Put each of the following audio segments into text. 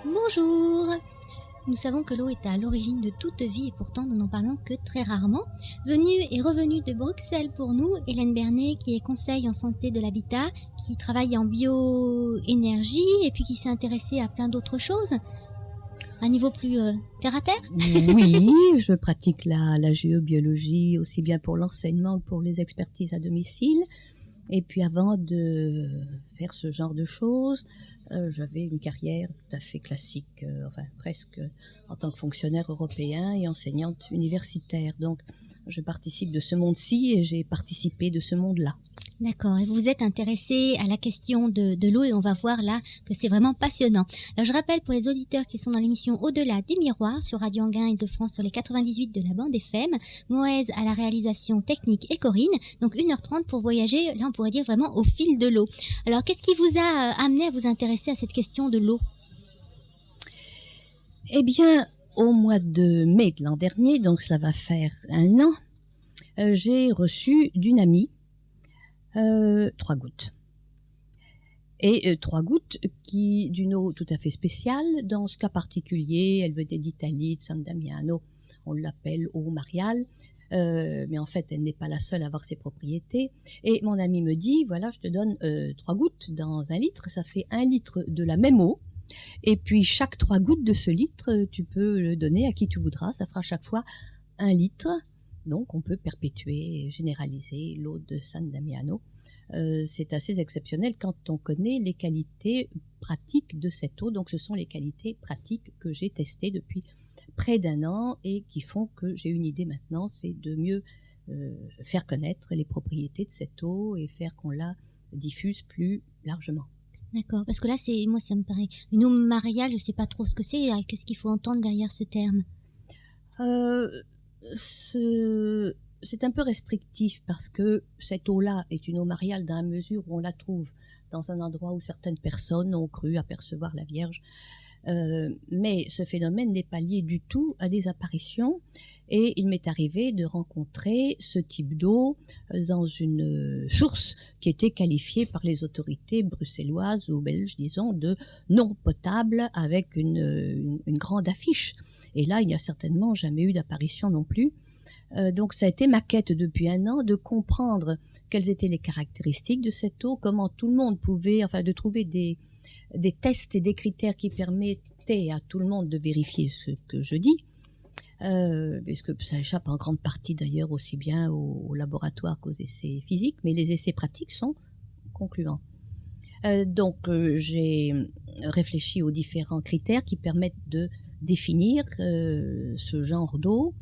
Bonjour! Nous savons que l'eau est à l'origine de toute vie et pourtant nous n'en parlons que très rarement. Venue et revenue de Bruxelles pour nous, Hélène Bernet qui est conseil en santé de l'habitat, qui travaille en bioénergie et puis qui s'est intéressée à plein d'autres choses. Un niveau plus terre à terre? Oui, je pratique la géobiologie aussi bien pour l'enseignement que pour les expertises à domicile. Et puis avant de faire ce genre de choses, j'avais une carrière tout à fait classique, presque en tant que fonctionnaire européen et enseignante universitaire. Donc je participe de ce monde-ci et j'ai participé de ce monde-là. D'accord, et vous vous êtes intéressé à la question de l'eau et on va voir là que c'est vraiment passionnant. Alors je rappelle pour les auditeurs qui sont dans l'émission Au-delà du miroir sur Radio Anguin Île-de-France sur les 98 de la bande FM, Moez à la réalisation technique et Corinne, donc 1h30 pour voyager, là on pourrait dire vraiment au fil de l'eau. Alors qu'est-ce qui vous a amené à vous intéresser à cette question de l'eau? Eh bien, au mois de mai de l'an dernier, donc ça va faire 1 an, j'ai reçu d'une amie 3 gouttes. Et 3 gouttes d'une eau tout à fait spéciale. Dans ce cas particulier, elle venait d'Italie, de San Damiano. On l'appelle eau mariale. Mais en fait, elle n'est pas la seule à avoir ses propriétés. Et mon ami me dit, voilà, je te donne 3 gouttes dans 1 litre. Ça fait 1 litre de la même eau. Et puis, chaque 3 gouttes de ce litre, tu peux le donner à qui tu voudras. Ça fera chaque fois 1 litre. Donc, on peut perpétuer et généraliser l'eau de San Damiano. C'est assez exceptionnel quand on connaît les qualités pratiques de cette eau. Donc, ce sont les qualités pratiques que j'ai testées depuis près d'1 an et qui font que j'ai une idée maintenant, c'est de mieux faire connaître les propriétés de cette eau et faire qu'on la diffuse plus largement. D'accord, parce que là, moi, ça me paraît une eau mariale, je sais pas trop ce que c'est. Qu'est-ce qu'il faut entendre derrière ce terme? C'est un peu restrictif parce que cette eau-là est une eau mariale dans la mesure où on la trouve dans un endroit où certaines personnes ont cru apercevoir la Vierge. Mais ce phénomène n'est pas lié du tout à des apparitions et il m'est arrivé de rencontrer ce type d'eau dans une source qui était qualifiée par les autorités bruxelloises ou belges, disons, de non potable avec une grande affiche. Et là, il n'y a certainement jamais eu d'apparition non plus. Donc ça a été ma quête depuis 1 an de comprendre quelles étaient les caractéristiques de cette eau, comment tout le monde pouvait, de trouver des tests et des critères qui permettaient à tout le monde de vérifier ce que je dis, puisque ça échappe en grande partie d'ailleurs aussi bien au laboratoire qu'aux essais physiques, mais les essais pratiques sont concluants. Donc j'ai réfléchi aux différents critères qui permettent de définir ce genre d'eau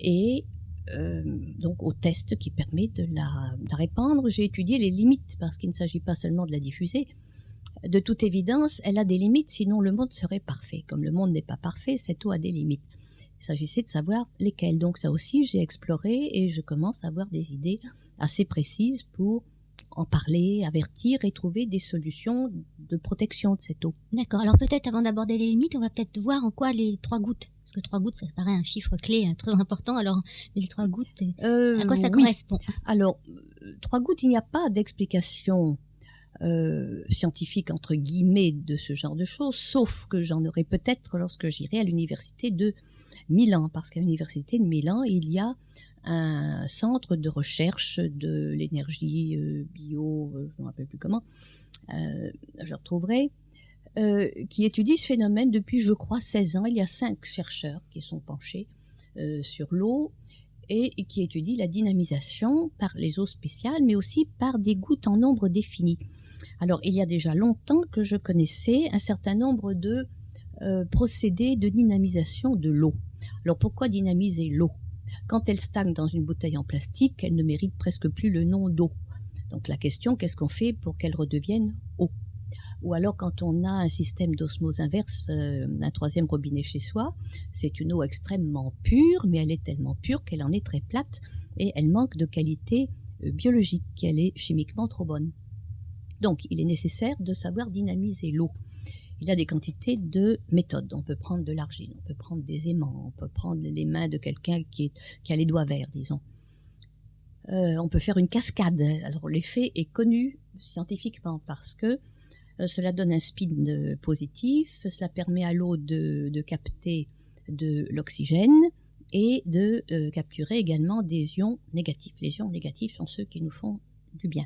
et donc au test qui permet de la répandre. J'ai étudié les limites parce qu'il ne s'agit pas seulement de la diffuser. De toute évidence, elle a des limites, sinon le monde serait parfait. Comme le monde n'est pas parfait, cette eau a des limites. Il s'agissait de savoir lesquelles. Donc ça aussi, j'ai exploré et je commence à avoir des idées assez précises pour en parler, avertir et trouver des solutions de protection de cette eau. D'accord. Alors peut-être avant d'aborder les limites, on va peut-être voir en quoi les 3 gouttes, parce que 3 gouttes, ça paraît un chiffre clé très important. Alors les 3 gouttes, à quoi ça correspond? Alors 3 gouttes, il n'y a pas d'explication scientifique entre guillemets de ce genre de choses, sauf que j'en aurai peut-être lorsque j'irai à l'université de Milan, parce qu'à l'université de Milan, il y a un centre de recherche de l'énergie bio, je ne me rappelle plus comment, je retrouverai, qui étudie ce phénomène depuis, je crois, 16 ans. Il y a 5 chercheurs qui sont penchés sur l'eau et qui étudient la dynamisation par les eaux spéciales, mais aussi par des gouttes en nombre défini. Alors, il y a déjà longtemps que je connaissais un certain nombre de procédés de dynamisation de l'eau. Alors, pourquoi dynamiser l'eau? Quand elle stagne dans une bouteille en plastique, elle ne mérite presque plus le nom d'eau. Donc la question, qu'est-ce qu'on fait pour qu'elle redevienne eau? Ou alors quand on a un système d'osmose inverse, un 3e robinet chez soi, c'est une eau extrêmement pure, mais elle est tellement pure qu'elle en est très plate et elle manque de qualité biologique, elle est chimiquement trop bonne. Donc il est nécessaire de savoir dynamiser l'eau. Il y a des quantités de méthodes. On peut prendre de l'argile, on peut prendre des aimants, on peut prendre les mains de quelqu'un qui a les doigts verts, disons. On peut faire une cascade. Alors l'effet est connu scientifiquement parce que Cela donne un spin positif, cela permet à l'eau de capter de l'oxygène et de capturer également des ions négatifs. Les ions négatifs sont ceux qui nous font du bien.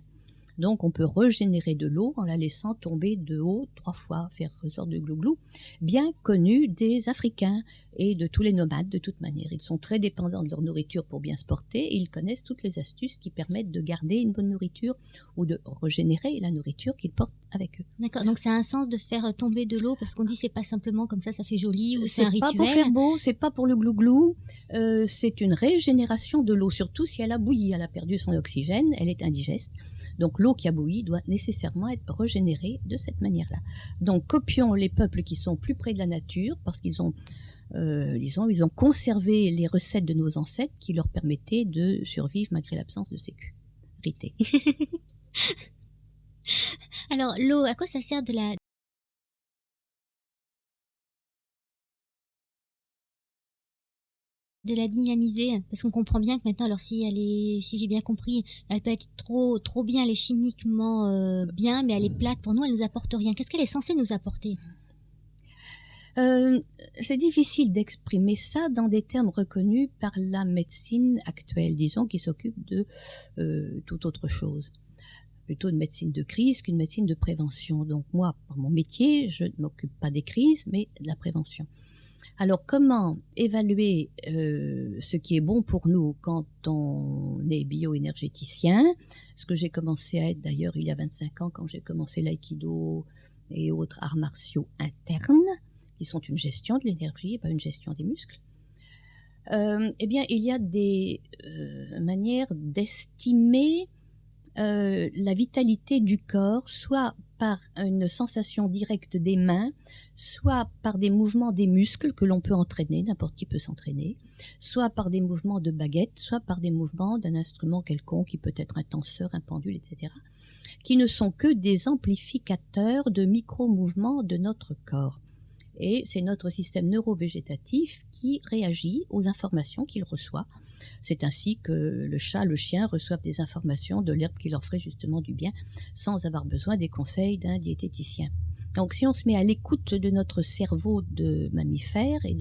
Donc on peut régénérer de l'eau en la laissant tomber de haut 3 fois, faire une sorte de glouglou, bien connu des Africains et de tous les nomades de toute manière. Ils sont très dépendants de leur nourriture pour bien se porter et ils connaissent toutes les astuces qui permettent de garder une bonne nourriture ou de régénérer la nourriture qu'ils portent avec eux. D'accord, donc ça a un sens de faire tomber de l'eau parce qu'on dit c'est pas simplement comme ça fait joli ou c'est un rituel. C'est pas pour faire beau, c'est pas pour le glouglou, c'est une régénération de l'eau, surtout si elle a bouilli, elle a perdu son oxygène, elle est indigeste. Donc l'eau qui a bouilli doit nécessairement être régénérée de cette manière-là. Donc copions les peuples qui sont plus près de la nature parce qu'ils ont, ils ont conservé les recettes de nos ancêtres qui leur permettaient de survivre malgré l'absence de sécurité. Alors l'eau, à quoi ça sert de la dynamiser, parce qu'on comprend bien que maintenant, alors si j'ai bien compris, elle peut être trop bien, elle est chimiquement bien, mais elle est plate. Pour nous, elle nous apporte rien. Qu'est-ce qu'elle est censée nous apporter? C'est difficile d'exprimer ça dans des termes reconnus par la médecine actuelle, disons, qui s'occupe de toute autre chose. Plutôt une médecine de crise qu'une médecine de prévention. Donc moi, par mon métier, je ne m'occupe pas des crises, mais de la prévention. Alors, comment évaluer ce qui est bon pour nous quand on est bioénergéticien? Ce que j'ai commencé à être d'ailleurs il y a 25 ans quand j'ai commencé l'aïkido et autres arts martiaux internes, qui sont une gestion de l'énergie et pas une gestion des muscles. Eh bien, il y a des manières d'estimer la vitalité du corps, soit par une sensation directe des mains, soit par des mouvements des muscles que l'on peut entraîner, n'importe qui peut s'entraîner, soit par des mouvements de baguette, soit par des mouvements d'un instrument quelconque qui peut être un tenseur, un pendule, etc., qui ne sont que des amplificateurs de micro-mouvements de notre corps. Et c'est notre système neurovégétatif qui réagit aux informations qu'il reçoit. C'est ainsi que le chat, le chien reçoivent des informations de l'herbe qui leur ferait justement du bien sans avoir besoin des conseils d'un diététicien. Donc si on se met à l'écoute de notre cerveau de mammifère et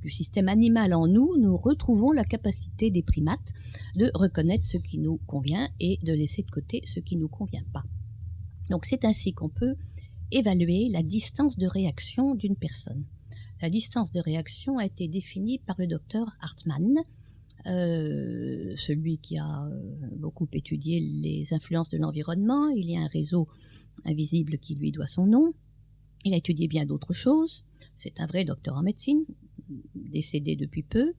du système animal en nous, nous retrouvons la capacité des primates de reconnaître ce qui nous convient et de laisser de côté ce qui ne nous convient pas. Donc c'est ainsi qu'on peut évaluer la distance de réaction d'une personne. La distance de réaction a été définie par le docteur Hartmann, celui qui a beaucoup étudié les influences de l'environnement. Il y a un réseau invisible qui lui doit son nom. Il a étudié bien d'autres choses. C'est un vrai docteur en médecine, décédé depuis peu.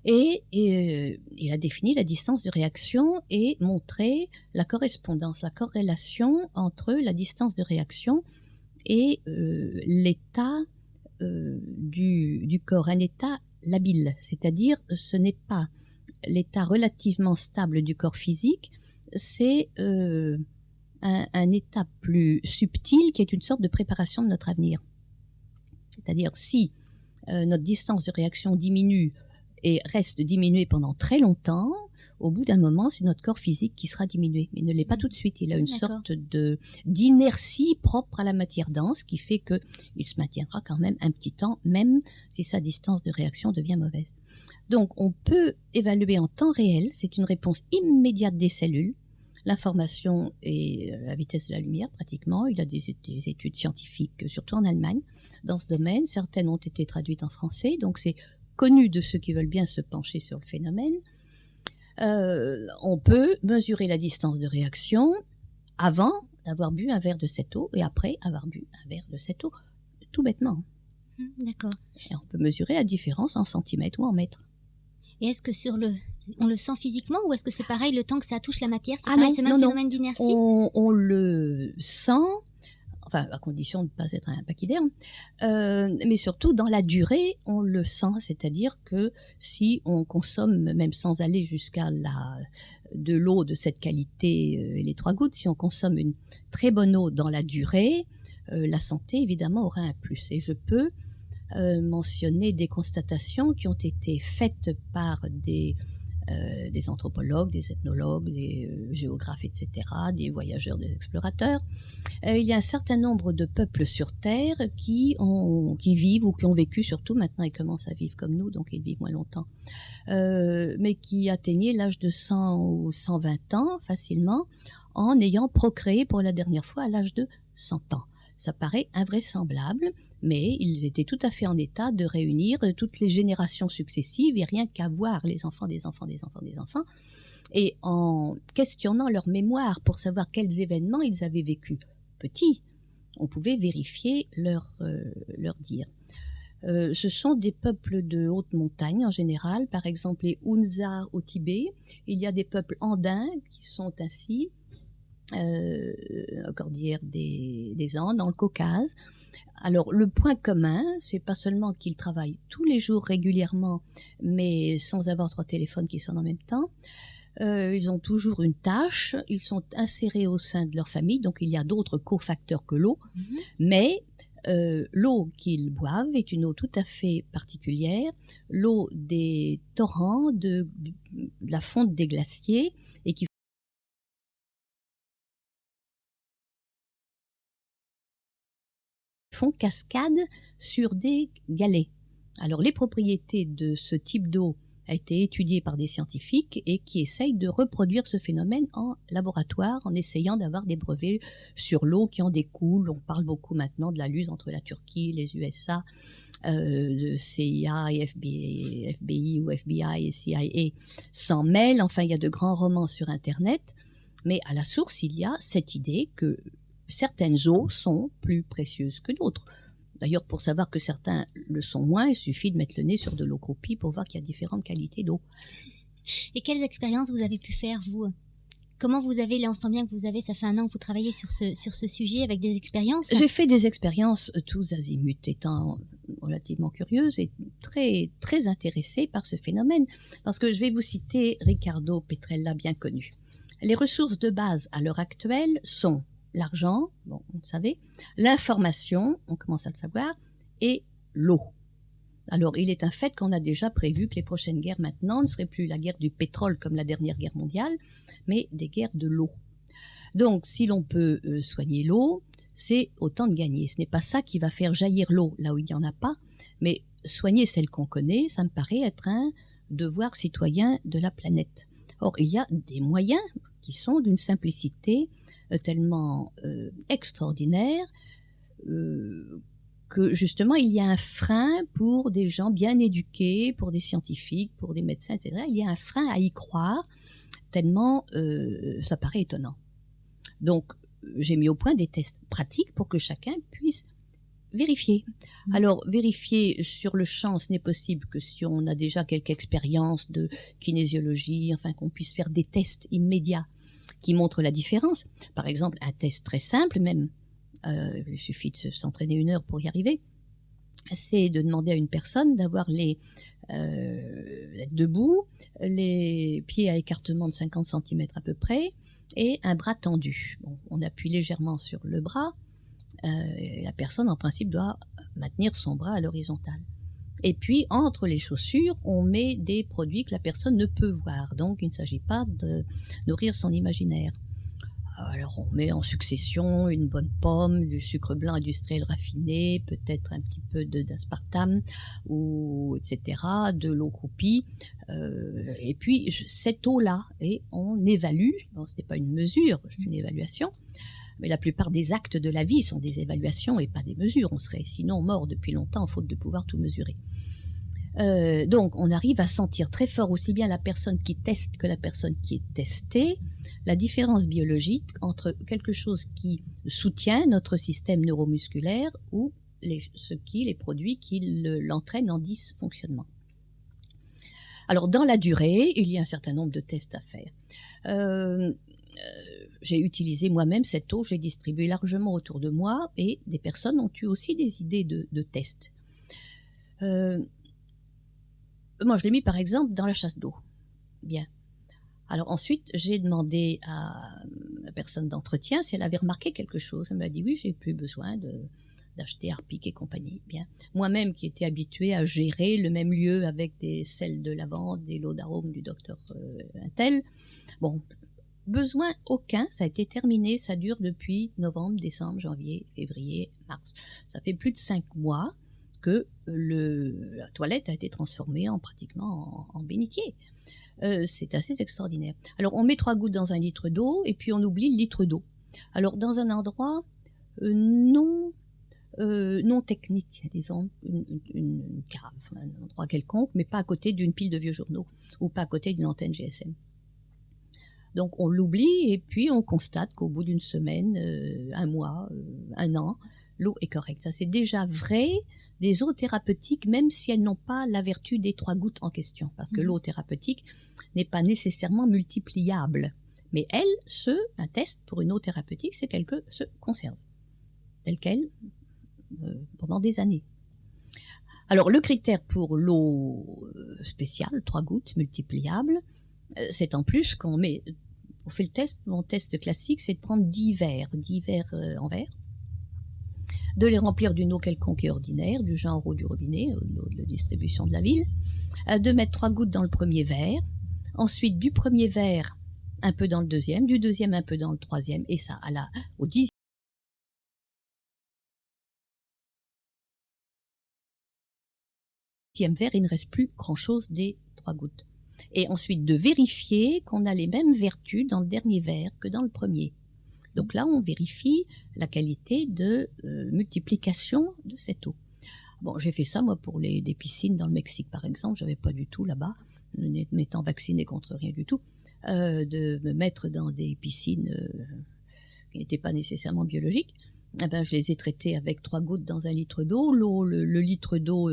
Et il a défini la distance de réaction et montré la correspondance, la corrélation entre la distance de réaction et l'état du corps, un état labile, c'est-à-dire ce n'est pas l'état relativement stable du corps physique, c'est un état plus subtil qui est une sorte de préparation de notre avenir. C'est-à-dire si notre distance de réaction diminue et reste diminué pendant très longtemps, au bout d'un moment, c'est notre corps physique qui sera diminué. Mais il ne l'est pas tout de suite. Il a une sorte d'inertie propre à la matière dense qui fait qu'il se maintiendra quand même un petit temps, même si sa distance de réaction devient mauvaise. Donc, on peut évaluer en temps réel, c'est une réponse immédiate des cellules. L'information est à la vitesse de la lumière pratiquement. Il y a des études scientifiques, surtout en Allemagne, dans ce domaine. Certaines ont été traduites en français, donc c'est connu de ceux qui veulent bien se pencher sur le phénomène. On peut mesurer la distance de réaction avant d'avoir bu un verre de cette eau et après avoir bu un verre de cette eau, tout bêtement. D'accord. Et on peut mesurer la différence en centimètres ou en mètres. Et est-ce que on le sent physiquement ou est-ce que c'est pareil le temps que ça touche la matière? C'est pareil, ce même phénomène d'inertie? On le sent, enfin à condition de ne pas être un pachyderme, mais surtout dans la durée, on le sent, c'est-à-dire que si on consomme, même sans aller jusqu'à de l'eau de cette qualité et les 3 gouttes, si on consomme une très bonne eau dans la durée, la santé évidemment aura un plus. Et je peux mentionner des constatations qui ont été faites par des des anthropologues, des ethnologues, des géographes, etc., des voyageurs, des explorateurs. Il y a un certain nombre de peuples sur Terre qui vivent ou qui ont vécu, surtout maintenant ils commencent à vivre comme nous, donc ils vivent moins longtemps, mais qui atteignaient l'âge de 100 ou 120 ans facilement en ayant procréé pour la dernière fois à l'âge de 100 ans. Ça paraît invraisemblable, mais ils étaient tout à fait en état de réunir toutes les générations successives et rien qu'à voir les enfants des enfants des enfants des enfants, et en questionnant leur mémoire pour savoir quels événements ils avaient vécu petits, on pouvait vérifier leur dire. Ce sont des peuples de haute montagne en général, par exemple les Hunza au Tibet. Il y a des peuples andins qui sont ainsi, cordillère des Andes, dans le Caucase. Alors le point commun, c'est pas seulement qu'ils travaillent tous les jours régulièrement, mais sans avoir 3 téléphones qui sonnent en même temps. Ils ont toujours une tâche, ils sont insérés au sein de leur famille, donc il y a d'autres cofacteurs que l'eau, mais l'eau qu'ils boivent est une eau tout à fait particulière, l'eau des torrents, de la fonte des glaciers, et qui font cascade sur des galets. Alors les propriétés de ce type d'eau a été étudiée par des scientifiques et qui essayent de reproduire ce phénomène en laboratoire en essayant d'avoir des brevets sur l'eau qui en découle. On parle beaucoup maintenant de la lutte entre la Turquie, les USA, de CIA et FBI ou FBI et CIA s'en mêlent. Enfin, il y a de grands romans sur Internet, mais à la source, il y a cette idée que certaines eaux sont plus précieuses que d'autres. D'ailleurs, pour savoir que certains le sont moins, il suffit de mettre le nez sur de l'eau croupie pour voir qu'il y a différentes qualités d'eau. Et quelles expériences vous avez pu faire, vous? Comment vous avez, là on sent bien que vous avez, ça fait 1 an que vous travaillez sur ce sujet avec des expériences. J'ai fait des expériences tous azimuts, étant relativement curieuse et très, très intéressée par ce phénomène. Parce que je vais vous citer Riccardo Petrella, bien connu. Les ressources de base à l'heure actuelle sont l'argent, bon, on le savait, l'information, on commence à le savoir, et l'eau. Alors, il est un fait qu'on a déjà prévu que les prochaines guerres maintenant ne seraient plus la guerre du pétrole comme la dernière guerre mondiale, mais des guerres de l'eau. Donc, si l'on peut soigner l'eau, c'est autant de gagner. Ce n'est pas ça qui va faire jaillir l'eau là où il n'y en a pas, mais soigner celle qu'on connaît, ça me paraît être un devoir citoyen de la planète. Or, il y a des moyens qui sont d'une simplicité tellement extraordinaire que justement il y a un frein pour des gens bien éduqués, pour des scientifiques, pour des médecins, etc. Il y a un frein à y croire tellement ça paraît étonnant. Donc j'ai mis au point des tests pratiques pour que chacun puisse vérifier. Alors, vérifier sur le champ, ce n'est possible que si on a déjà quelques expériences de kinésiologie, enfin qu'on puisse faire des tests immédiats qui montrent la différence. Par exemple, un test très simple, même, il suffit de s'entraîner 1 heure pour y arriver, c'est de demander à une personne d'avoir d'être debout, les pieds à écartement de 50 cm à peu près, et un bras tendu. Bon, on appuie légèrement sur le bras, la personne en principe doit maintenir son bras à l'horizontale. Et puis entre les chaussures, on met des produits que la personne ne peut voir. Donc il ne s'agit pas de nourrir son imaginaire. Alors on met en succession une bonne pomme, du sucre blanc industriel raffiné, peut-être un petit peu d'aspartame, ou etc., de l'eau croupie, et puis cette eau-là, et on évalue. Non, ce n'est pas une mesure, c'est une évaluation. Mais la plupart des actes de la vie sont des évaluations et pas des mesures. On serait sinon mort depuis longtemps, faute de pouvoir tout mesurer. Donc, on arrive à sentir très fort aussi bien la personne qui teste que la personne qui est testée, la différence biologique entre quelque chose qui soutient notre système neuromusculaire ou les produits qui l'entraînent en dysfonctionnement. Alors, dans la durée, il y a un certain nombre de tests à faire. J'ai utilisé moi-même cette eau, j'ai distribué largement autour de moi et des personnes ont eu aussi des idées de tests. Moi, je l'ai mis par exemple dans la chasse d'eau. Bien. Alors ensuite, j'ai demandé à la personne d'entretien si elle avait remarqué quelque chose. Elle m'a dit oui, j'ai plus besoin d'acheter Harpic et compagnie. Bien, moi-même qui étais habituée à gérer le même lieu avec des sels de lavande, des lots d'arômes du docteur Intel. Bon, besoin aucun, ça a été terminé, ça dure depuis novembre, décembre, janvier, février, mars. Ça fait plus de 5 mois que la toilette a été transformée pratiquement en bénitier. C'est assez extraordinaire. Alors on met 3 gouttes dans 1 litre d'eau et puis on oublie le litre d'eau. Alors dans un endroit non technique, disons, une cave, un endroit quelconque, mais pas à côté d'une pile de vieux journaux ou pas à côté d'une antenne GSM. Donc on l'oublie et puis on constate qu'au bout d'une semaine, 1 mois, 1 an, l'eau est correcte. Ça, c'est déjà vrai des eaux thérapeutiques, même si elles n'ont pas la vertu des 3 gouttes en question. Parce que l'eau thérapeutique n'est pas nécessairement multipliable. Mais un test pour une eau thérapeutique, c'est qu'elle se conserve telle qu'elle pendant des années. Alors, le critère pour l'eau spéciale, 3 gouttes multipliables, c'est en plus qu'on fait le test, mon test classique, c'est de prendre 10 verres en verre, de les remplir d'une eau quelconque et ordinaire, du genre eau du robinet, eau de distribution de la ville, de mettre 3 gouttes dans le premier verre, ensuite du premier verre un peu dans le deuxième, du deuxième un peu dans le troisième, et ça au 10e verre, il ne reste plus grand-chose des 3 gouttes. Et ensuite de vérifier qu'on a les mêmes vertus dans le dernier verre que dans le premier. Donc là, on vérifie la qualité de multiplication de cette eau. Bon, j'ai fait ça, moi, pour des piscines dans le Mexique, par exemple. J'avais pas du tout là-bas, m'étant vaccinée contre rien du tout, de me mettre dans des piscines qui n'étaient pas nécessairement biologiques. Eh ben, je les ai traitées avec 3 gouttes dans 1 litre d'eau. Le litre d'eau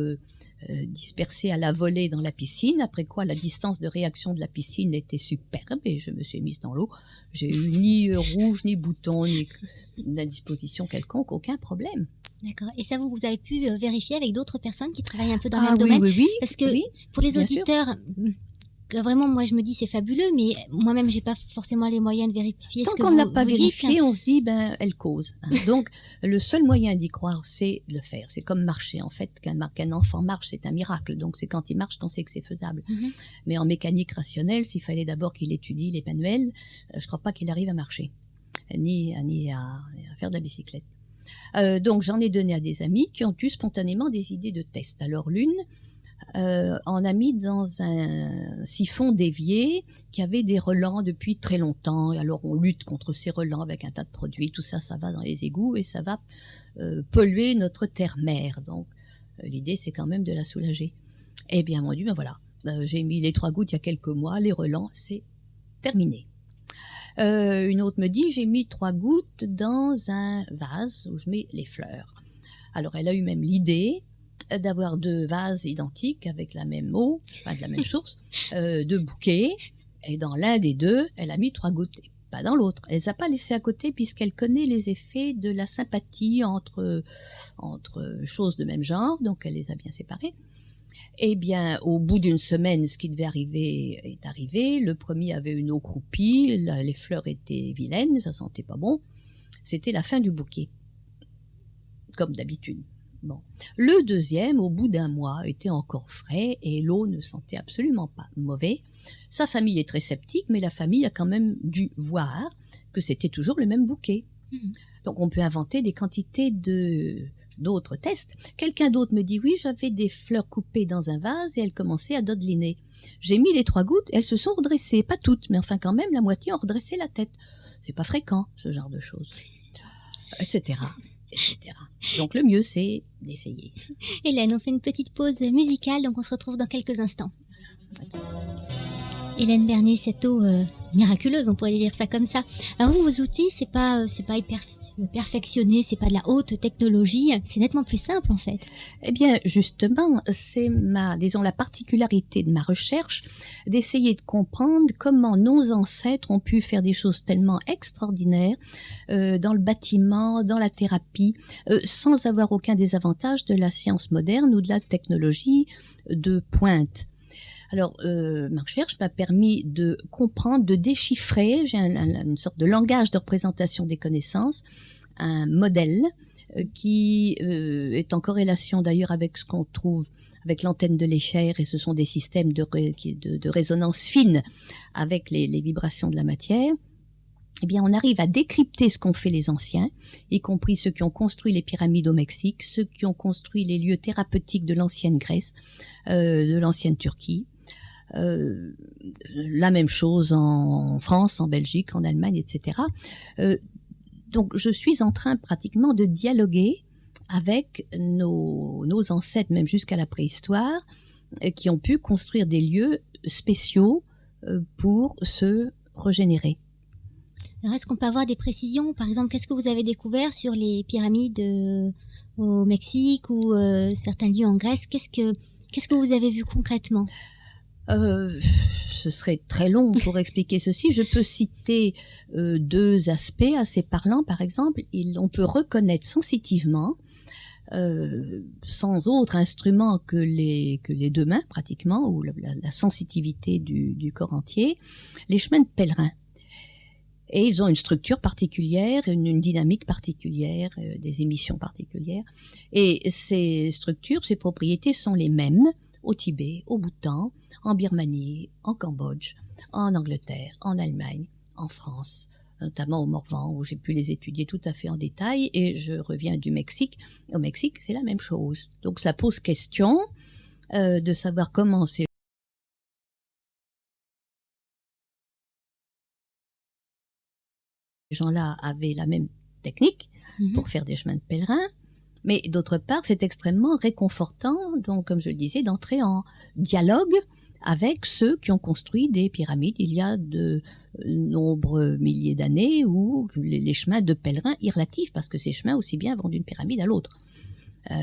dispersé à la volée dans la piscine, après quoi la distance de réaction de la piscine était superbe et je me suis mise dans l'eau. J'ai eu ni rouge, ni bouton, ni indisposition quelconque, aucun problème. D'accord. Et ça, vous avez pu vérifier avec d'autres personnes qui travaillent un peu dans le même domaine? Oui. Parce que pour les auditeurs, vraiment, moi, je me dis c'est fabuleux, mais moi-même, j'ai pas forcément les moyens de vérifier ce que vous dites. Tant qu'on ne l'a pas vérifié, on se dit, elle cause. Donc, le seul moyen d'y croire, c'est de le faire. C'est comme marcher, en fait. Qu'un enfant marche, c'est un miracle. Donc, c'est quand il marche qu'on sait que c'est faisable. Mais en mécanique rationnelle, s'il fallait d'abord qu'il étudie les manuels, je crois pas qu'il arrive à marcher, ni à faire de la bicyclette. Donc, j'en ai donné à des amis qui ont eu spontanément des idées de test. Alors, l'une en a mis dans un siphon d'évier qui avait des relents depuis très longtemps. Et alors, on lutte contre ces relents avec un tas de produits. Tout ça, ça va dans les égouts et ça va polluer notre terre-mère. Donc, l'idée, c'est quand même de la soulager. Eh bien, mon Dieu, voilà. J'ai mis les 3 gouttes il y a quelques mois. Les relents, c'est terminé. Une autre me dit, j'ai mis 3 gouttes dans un vase où je mets les fleurs. Alors, elle a eu même l'idée d'avoir 2 vases identiques avec la même eau, de la même source, 2 bouquets, et dans l'un des 2, elle a mis 3 gouttes, et pas dans l'autre. Elle les a pas laissés à côté puisqu'elle connaît les effets de la sympathie entre choses de même genre, donc elle les a bien séparées. Eh bien, au bout d'une semaine, ce qui devait arriver est arrivé. Le premier avait une eau croupie, les fleurs étaient vilaines, ça sentait pas bon. C'était la fin du bouquet, comme d'habitude. Bon. Le deuxième, au bout d'1 mois, était encore frais et l'eau ne sentait absolument pas mauvais. Sa famille est très sceptique, mais la famille a quand même dû voir que c'était toujours le même bouquet. Donc on peut inventer des quantités d'autres tests. Quelqu'un d'autre me dit, oui, j'avais des fleurs coupées dans un vase et elles commençaient à dodeliner. J'ai mis les 3 gouttes, elles se sont redressées, pas toutes, mais enfin quand même la moitié ont redressé la tête. C'est pas fréquent, ce genre de choses, etc. Donc le mieux, c'est d'essayer. Hélène, on fait une petite pause musicale, donc on se retrouve dans quelques instants. Hélène Bernier, cette eau miraculeuse, on pourrait dire ça comme ça. Alors vous, vos outils, c'est pas hyper perfectionné, c'est pas de la haute technologie, c'est nettement plus simple en fait. Eh bien, justement, c'est la particularité de ma recherche d'essayer de comprendre comment nos ancêtres ont pu faire des choses tellement extraordinaires dans le bâtiment, dans la thérapie, sans avoir aucun désavantage de la science moderne ou de la technologie de pointe. Alors, ma recherche m'a permis de comprendre, de déchiffrer, j'ai une sorte de langage de représentation des connaissances, un modèle qui est en corrélation d'ailleurs avec ce qu'on trouve avec l'antenne de l'Escher, et ce sont des systèmes de résonance fine avec les vibrations de la matière. Eh bien, on arrive à décrypter ce qu'ont fait les anciens, y compris ceux qui ont construit les pyramides au Mexique, ceux qui ont construit les lieux thérapeutiques de l'ancienne Grèce, de l'ancienne Turquie. La même chose en France, en Belgique, en Allemagne, etc. Donc, je suis en train pratiquement de dialoguer avec nos ancêtres, même jusqu'à la préhistoire, qui ont pu construire des lieux spéciaux pour se régénérer. Alors, est-ce qu'on peut avoir des précisions? Par exemple, qu'est-ce que vous avez découvert sur les pyramides au Mexique ou certains lieux en Grèce? Qu'est-ce que vous avez vu concrètement? Ce serait très long pour expliquer ceci. Je peux citer deux aspects assez parlants. Par exemple, on peut reconnaître sensitivement, sans autre instrument que les deux mains pratiquement, ou la sensitivité du corps entier, les chemins de pèlerins. Et ils ont une structure particulière, une dynamique particulière, des émissions particulières. Et ces structures, ces propriétés sont les mêmes au Tibet, au Bhoutan, en Birmanie, en Cambodge, en Angleterre, en Allemagne, en France, notamment au Morvan, où j'ai pu les étudier tout à fait en détail. Et je reviens du Mexique. Au Mexique, c'est la même chose. Donc ça pose question de savoir comment ces gens-là avaient la même technique pour faire des chemins de pèlerins, mais d'autre part, c'est extrêmement réconfortant, donc comme je le disais, d'entrer en dialogue avec ceux qui ont construit des pyramides il y a de nombreux milliers d'années, ou les chemins de pèlerins irrelatifs, parce que ces chemins aussi bien vont d'une pyramide à l'autre.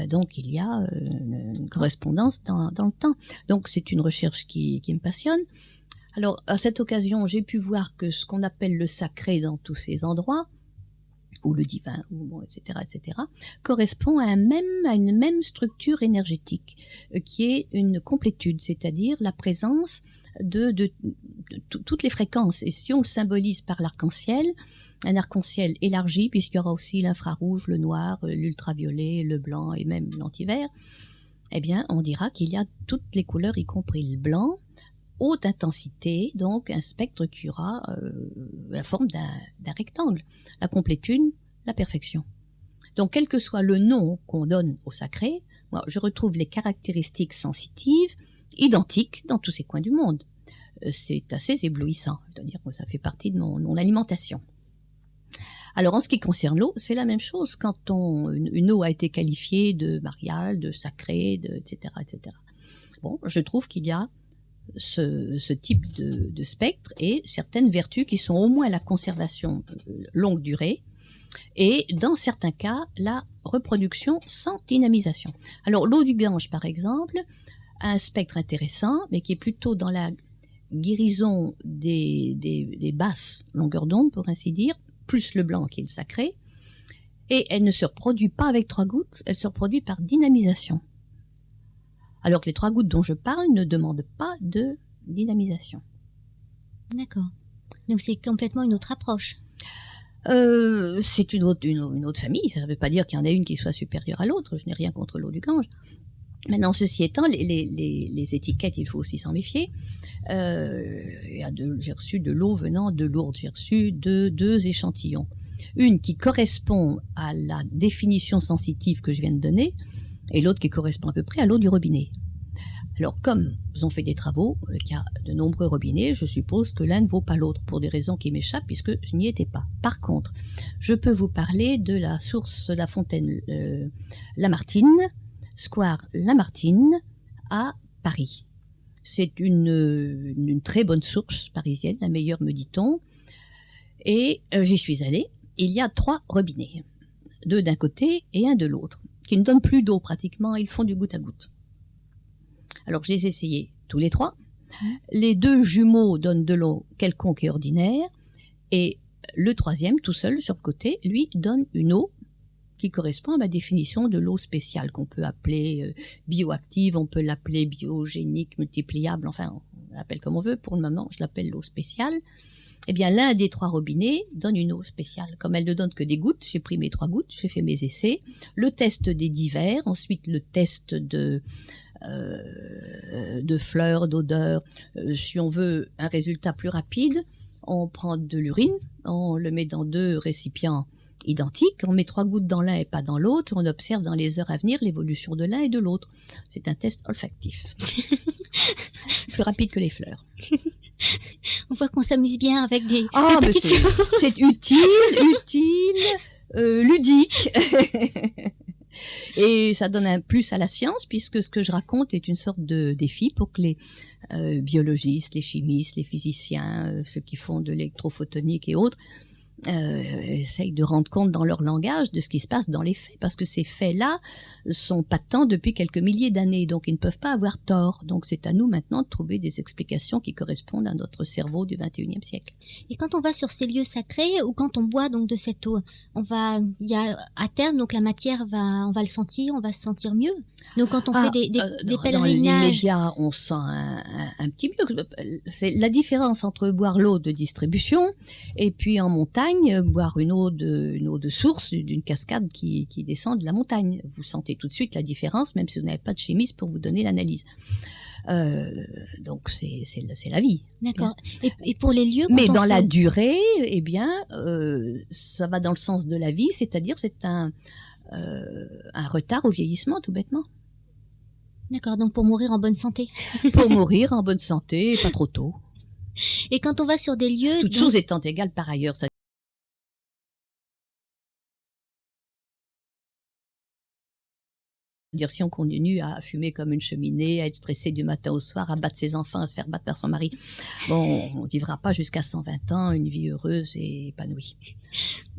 Donc il y a une correspondance dans le temps. Donc c'est une recherche qui me passionne. Alors, à cette occasion, j'ai pu voir que ce qu'on appelle le sacré dans tous ces endroits, ou le divin, ou bon, etc., correspond à une même structure énergétique, qui est une complétude, c'est-à-dire la présence de toutes les fréquences. Et si on le symbolise par l'arc-en-ciel, un arc-en-ciel élargi, puisqu'il y aura aussi l'infrarouge, le noir, l'ultraviolet, le blanc et même l'antivert, eh bien, on dira qu'il y a toutes les couleurs, y compris le blanc, haute intensité, donc un spectre qui aura la forme d'un rectangle. La complétude, la perfection. Donc, quel que soit le nom qu'on donne au sacré, moi, je retrouve les caractéristiques sensitives identiques dans tous ces coins du monde. C'est assez éblouissant, c'est-à-dire que ça fait partie de mon alimentation. Alors, en ce qui concerne l'eau, c'est la même chose. Quand une eau a été qualifiée de mariale, de sacrée, etc., etc. Bon, je trouve qu'il y a ce type de spectre et certaines vertus qui sont au moins la conservation longue durée et dans certains cas la reproduction sans dynamisation. Alors l'eau du Gange par exemple a un spectre intéressant mais qui est plutôt dans la guérison des basses longueurs d'onde pour ainsi dire, plus le blanc qui est le sacré, et elle ne se reproduit pas avec 3 gouttes, elle se reproduit par dynamisation. Alors que les 3 gouttes dont je parle ne demandent pas de dynamisation. D'accord. Donc c'est complètement une autre approche. C'est une autre famille. Ça ne veut pas dire qu'il y en a une qui soit supérieure à l'autre. Je n'ai rien contre l'eau du Gange. Maintenant, ceci étant, les étiquettes, il faut aussi s'en méfier. J'ai reçu de l'eau venant de Lourdes. J'ai reçu deux échantillons. Une qui correspond à la définition sensitive que je viens de donner, et l'autre qui correspond à peu près à l'eau du robinet. Alors, comme ils ont fait des travaux, qu'il y a de nombreux robinets, je suppose que l'un ne vaut pas l'autre, pour des raisons qui m'échappent, puisque je n'y étais pas. Par contre, je peux vous parler de la source, la fontaine Lamartine, square Lamartine, à Paris. C'est une très bonne source parisienne, la meilleure me dit-on, et j'y suis allée. Il y a 3 robinets, 2 d'un côté et 1 de l'autre, qui ne donnent plus d'eau pratiquement, ils font du goutte à goutte. Alors je les ai essayés tous les 3. Les 2 jumeaux donnent de l'eau quelconque et ordinaire, et le 3e, tout seul sur le côté, lui donne une eau qui correspond à ma définition de l'eau spéciale, qu'on peut appeler bioactive, on peut l'appeler biogénique, multipliable, enfin on l'appelle comme on veut. Pour le moment, je l'appelle l'eau spéciale. eh bien l'un des 3 robinets donne une eau spéciale. Comme elle ne donne que des gouttes, j'ai pris mes 3 gouttes, j'ai fait mes essais, le test des divers, ensuite le test de fleurs, d'odeurs. Si on veut un résultat plus rapide, on prend de l'urine, on le met dans 2 récipients identiques, on met 3 gouttes dans l'un et pas dans l'autre, on observe dans les heures à venir l'évolution de l'un et de l'autre. C'est un test olfactif. Plus rapide que les fleurs. On voit qu'on s'amuse bien avec des mais petites choses. c'est utile, ludique. Et ça donne un plus à la science, puisque ce que je raconte est une sorte de défi pour que les biologistes, les chimistes, les physiciens, ceux qui font de l'électrophotonique et autres, essayent de rendre compte dans leur langage de ce qui se passe dans les faits, parce que ces faits-là sont patents depuis quelques milliers d'années, donc ils ne peuvent pas avoir tort. Donc c'est à nous maintenant de trouver des explications qui correspondent à notre cerveau du 21e siècle. Et quand on va sur ces lieux sacrés, ou quand on boit donc de cette eau, il y a à terme donc la matière on va le sentir, on va se sentir mieux. Donc quand on fait des pèlerinages, dans l'immédiat, on sent un petit mieux. C'est la différence entre boire l'eau de distribution et puis en montagne boire une eau de source d'une cascade qui descend de la montagne. Vous sentez tout de suite la différence, même si vous n'avez pas de chimiste pour vous donner l'analyse. Donc c'est la vie. D'accord. Et pour les lieux, mais dans la durée, eh bien, ça va dans le sens de la vie, c'est-à-dire c'est un retard au vieillissement, tout bêtement. D'accord, donc pour mourir en bonne santé. Pour mourir en bonne santé, pas trop tôt. Et quand on va sur des lieux... Toutes choses étant égales par ailleurs, ça dire si on continue à fumer comme une cheminée, à être stressé du matin au soir, à battre ses enfants, à se faire battre par son mari, bon, on vivra pas jusqu'à 120 ans, une vie heureuse et épanouie.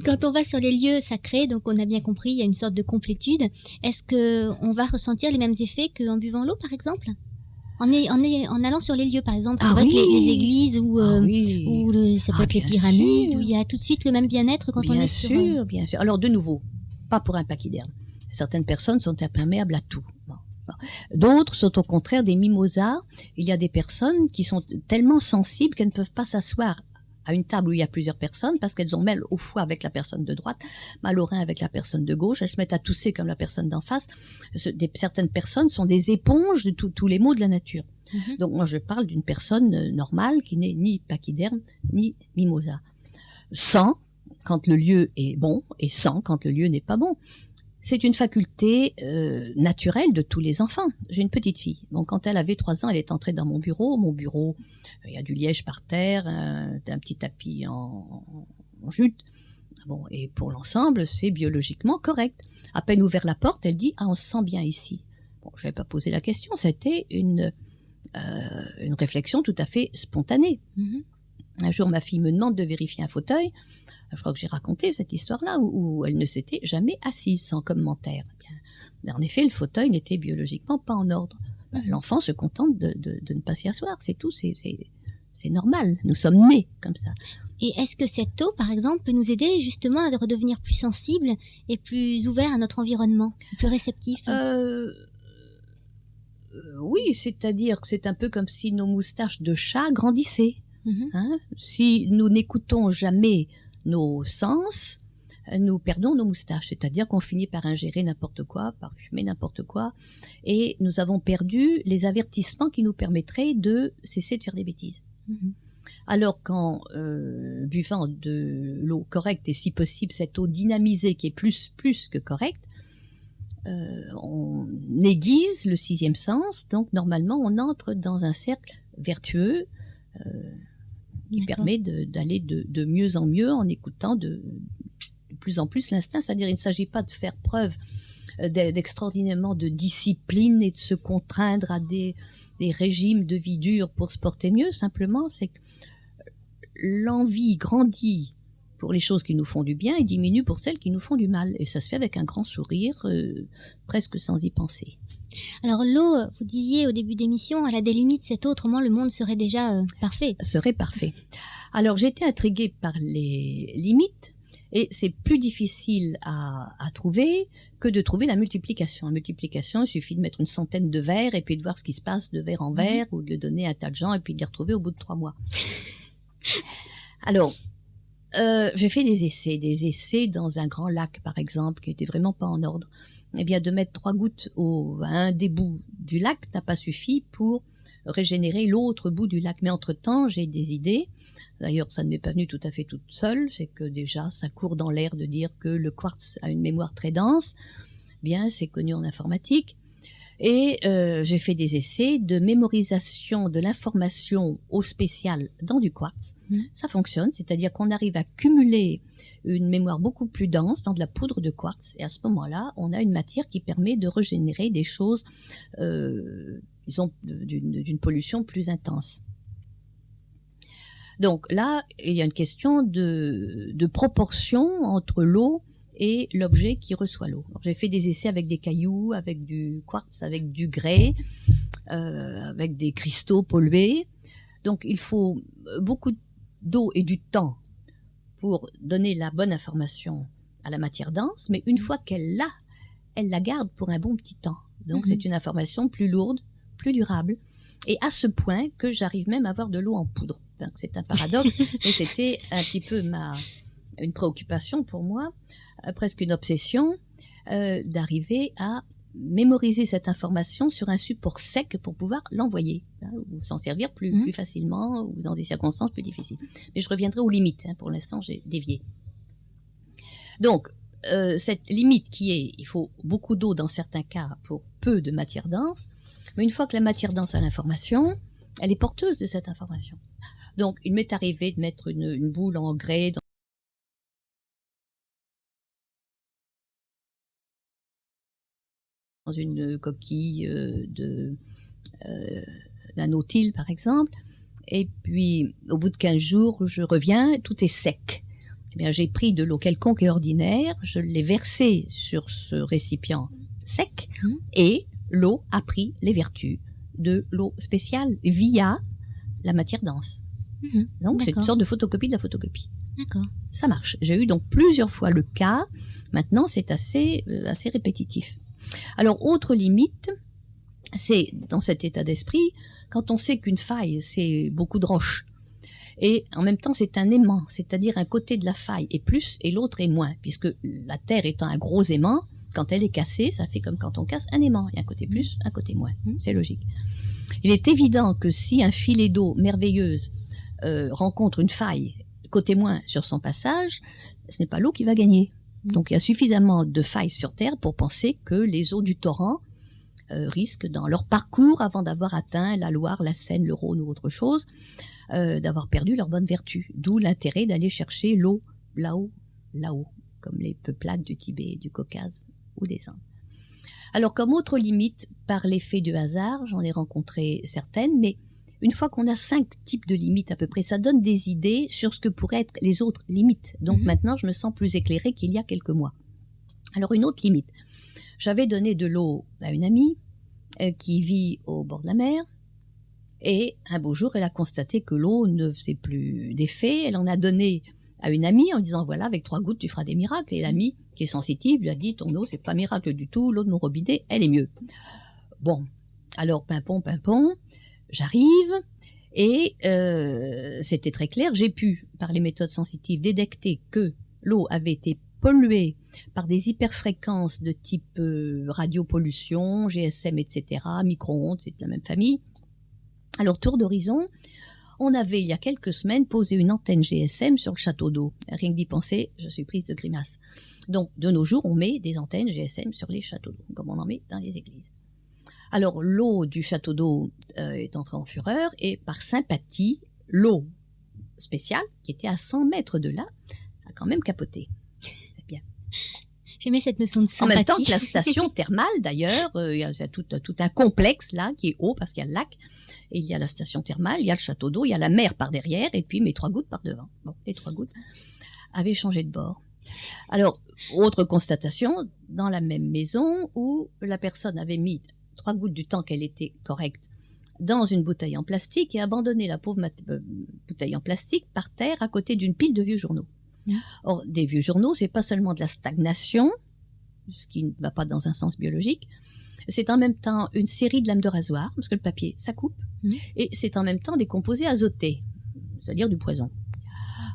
Quand on va sur les lieux sacrés, donc on a bien compris, il y a une sorte de complétude. Est-ce que on va ressentir les mêmes effets qu'en buvant l'eau, par exemple ? En allant sur les lieux, par exemple, c'est vrai que les églises ou ça peut être les pyramides, où il y a tout de suite le même bien-être quand on est sur... Bien sûr. Alors de nouveau, pas pour un pachyderme. Certaines personnes sont imperméables à tout. D'autres sont au contraire des mimosas. Il y a des personnes qui sont tellement sensibles qu'elles ne peuvent pas s'asseoir à une table où il y a plusieurs personnes parce qu'elles ont mal au foie avec la personne de droite, mal au rein avec la personne de gauche. Elles se mettent à tousser comme la personne d'en face. Certaines personnes sont des éponges de tous les maux de la nature. Mm-hmm. Donc moi je parle d'une personne normale qui n'est ni pachyderme ni mimosa. 100 quand le lieu est bon et 100 quand le lieu n'est pas bon. C'est une faculté naturelle de tous les enfants. J'ai une petite fille. Bon, quand elle avait 3 ans, elle est entrée dans mon bureau. Mon bureau, il y a du liège par terre, un petit tapis en jute. Bon, et pour l'ensemble, c'est biologiquement correct. À peine ouvert la porte, elle dit « Ah, on se sent bien ici ». Bon, je n'avais pas posé la question. C'était une réflexion tout à fait spontanée. Mm-hmm. Un jour, ma fille me demande de vérifier un fauteuil. Je crois que j'ai raconté cette histoire-là où elle ne s'était jamais assise sans commentaire. Bien, en effet, le fauteuil n'était biologiquement pas en ordre. L'enfant se contente de ne pas s'y asseoir, c'est tout, c'est normal. Nous sommes nés comme ça. Et est-ce que cette eau, par exemple, peut nous aider justement à redevenir plus sensibles et plus ouverts à notre environnement, plus réceptifs ? Oui, c'est-à-dire que c'est un peu comme si nos moustaches de chat grandissaient. Mm-hmm. Hein ? Si nous n'écoutons jamais nos sens, nous perdons nos moustaches, c'est-à-dire qu'on finit par ingérer n'importe quoi, par fumer n'importe quoi, et nous avons perdu les avertissements qui nous permettraient de cesser de faire des bêtises. Mm-hmm. Alors qu'en buvant de l'eau correcte, et si possible cette eau dynamisée qui est plus que correcte, on aiguise le 6e sens, donc normalement on entre dans un cercle vertueux, qui permet d'aller de mieux en mieux en écoutant de plus en plus l'instinct. C'est-à-dire il ne s'agit pas de faire preuve d'extraordinairement de discipline et de se contraindre à des régimes de vie dure pour se porter mieux. Simplement, c'est que l'envie grandit pour les choses qui nous font du bien et diminue pour celles qui nous font du mal. Et ça se fait avec un grand sourire, presque sans y penser. Alors l'eau, vous disiez au début d'émission, elle a des limites, cette eau, autrement le monde serait déjà parfait. Serait parfait. Alors j'ai été intriguée par les limites et c'est plus difficile à trouver que de trouver la multiplication. La multiplication, il suffit de mettre une centaine de verres et puis de voir ce qui se passe de verre en verre ou de le donner à un tas de gens et puis de les retrouver au bout de 3 mois. Alors, j'ai fait des essais dans un grand lac, par exemple, qui était vraiment pas en ordre. Eh bien, de mettre 3 gouttes à un des bouts du lac n'a pas suffi pour régénérer l'autre bout du lac. Mais entre-temps, j'ai des idées. D'ailleurs, ça ne m'est pas venu tout à fait toute seule. C'est que déjà, ça court dans l'air de dire que le quartz a une mémoire très dense. Bien, c'est connu en informatique. Et j'ai fait des essais de mémorisation de l'information au spécial dans du quartz. Ça fonctionne, c'est-à-dire qu'on arrive à cumuler une mémoire beaucoup plus dense dans de la poudre de quartz. Et à ce moment-là, on a une matière qui permet de régénérer des choses, disons, d'une pollution plus intense. Donc là, il y a une question de proportion entre l'eau et l'objet qui reçoit l'eau. J'ai fait des essais avec des cailloux, avec du quartz, avec du grès, avec des cristaux pollués. Donc il faut beaucoup d'eau et du temps pour donner la bonne information à la matière dense, mais une fois qu'elle l'a, elle la garde pour un bon petit temps. Donc c'est une information plus lourde, plus durable, et à ce point que j'arrive même à avoir de l'eau en poudre. Donc c'est un paradoxe, mais c'était un petit peu une préoccupation pour moi, presque une obsession, d'arriver à mémoriser cette information sur un support sec pour pouvoir l'envoyer, ou s'en servir plus facilement, ou dans des circonstances plus difficiles. Mais je reviendrai aux limites. Pour l'instant, j'ai dévié. Donc, cette limite qui est, il faut beaucoup d'eau dans certains cas pour peu de matière dense, mais une fois que la matière dense a l'information, elle est porteuse de cette information. Donc, il m'est arrivé de mettre une boule en grès dans une coquille d'un nautile, par exemple. Et puis, au bout de 15 jours, je reviens, tout est sec. Eh bien, j'ai pris de l'eau quelconque et ordinaire, je l'ai versée sur ce récipient sec, et l'eau a pris les vertus de l'eau spéciale via la matière dense. Donc, c'est une sorte de photocopie de la photocopie. D'accord. Ça marche. J'ai eu donc plusieurs fois le cas. Maintenant, c'est assez répétitif. Alors, autre limite, c'est dans cet état d'esprit, quand on sait qu'une faille, c'est beaucoup de roches, et en même temps, c'est un aimant, c'est-à-dire un côté de la faille est plus et l'autre est moins, puisque la terre étant un gros aimant, quand elle est cassée, ça fait comme quand on casse un aimant, il y a un côté plus, un côté moins, c'est logique. Il est évident que si un filet d'eau merveilleuse rencontre une faille côté moins sur son passage, ce n'est pas l'eau qui va gagner. Donc il y a suffisamment de failles sur Terre pour penser que les eaux du torrent risquent dans leur parcours, avant d'avoir atteint la Loire, la Seine, le Rhône ou autre chose, d'avoir perdu leur bonne vertu. D'où l'intérêt d'aller chercher l'eau là-haut, comme les peuplades du Tibet, du Caucase ou des Indes. Alors comme autre limite, par l'effet du hasard, j'en ai rencontré certaines, mais une fois qu'on a 5 types de limites à peu près, ça donne des idées sur ce que pourraient être les autres limites. Donc maintenant, je me sens plus éclairée qu'il y a quelques mois. Alors une autre limite. J'avais donné de l'eau à une amie qui vit au bord de la mer, et un beau jour, elle a constaté que l'eau ne faisait plus d'effet. Elle en a donné à une amie en disant, voilà, avec 3 gouttes, tu feras des miracles. Et l'amie, qui est sensitive, lui a dit, ton eau, c'est pas miracle du tout, l'eau de mon robinet, elle est mieux. Bon, alors, pimpon, j'arrive, et c'était très clair, j'ai pu, par les méthodes sensitives, détecter que l'eau avait été polluée par des hyperfréquences de type radiopollution, GSM, etc., micro-ondes, c'est de la même famille. Alors, tour d'horizon, on avait, il y a quelques semaines, posé une antenne GSM sur le château d'eau. Rien que d'y penser, je suis prise de grimace. Donc, de nos jours, on met des antennes GSM sur les châteaux d'eau, comme on en met dans les églises. Alors, l'eau du château d'eau est entrée en fureur, et par sympathie, l'eau spéciale, qui était à 100 mètres de là, a quand même capoté. Eh bien. J'aimais cette notion de sympathie. En même temps que la station thermale, d'ailleurs, il y a tout un complexe là, qui est haut, parce qu'il y a le lac, et il y a la station thermale, il y a le château d'eau, il y a la mer par derrière, et puis mes 3 gouttes par devant. Bon, les 3 gouttes avaient changé de bord. Alors, autre constatation, dans la même maison où la personne avait mis 3 gouttes du temps qu'elle était correcte dans une bouteille en plastique et abandonné la pauvre bouteille en plastique par terre à côté d'une pile de vieux journaux. Or, des vieux journaux, c'est pas seulement de la stagnation, ce qui ne va pas dans un sens biologique, c'est en même temps une série de lames de rasoir, parce que le papier, ça coupe, et c'est en même temps des composés azotés, c'est-à-dire du poison.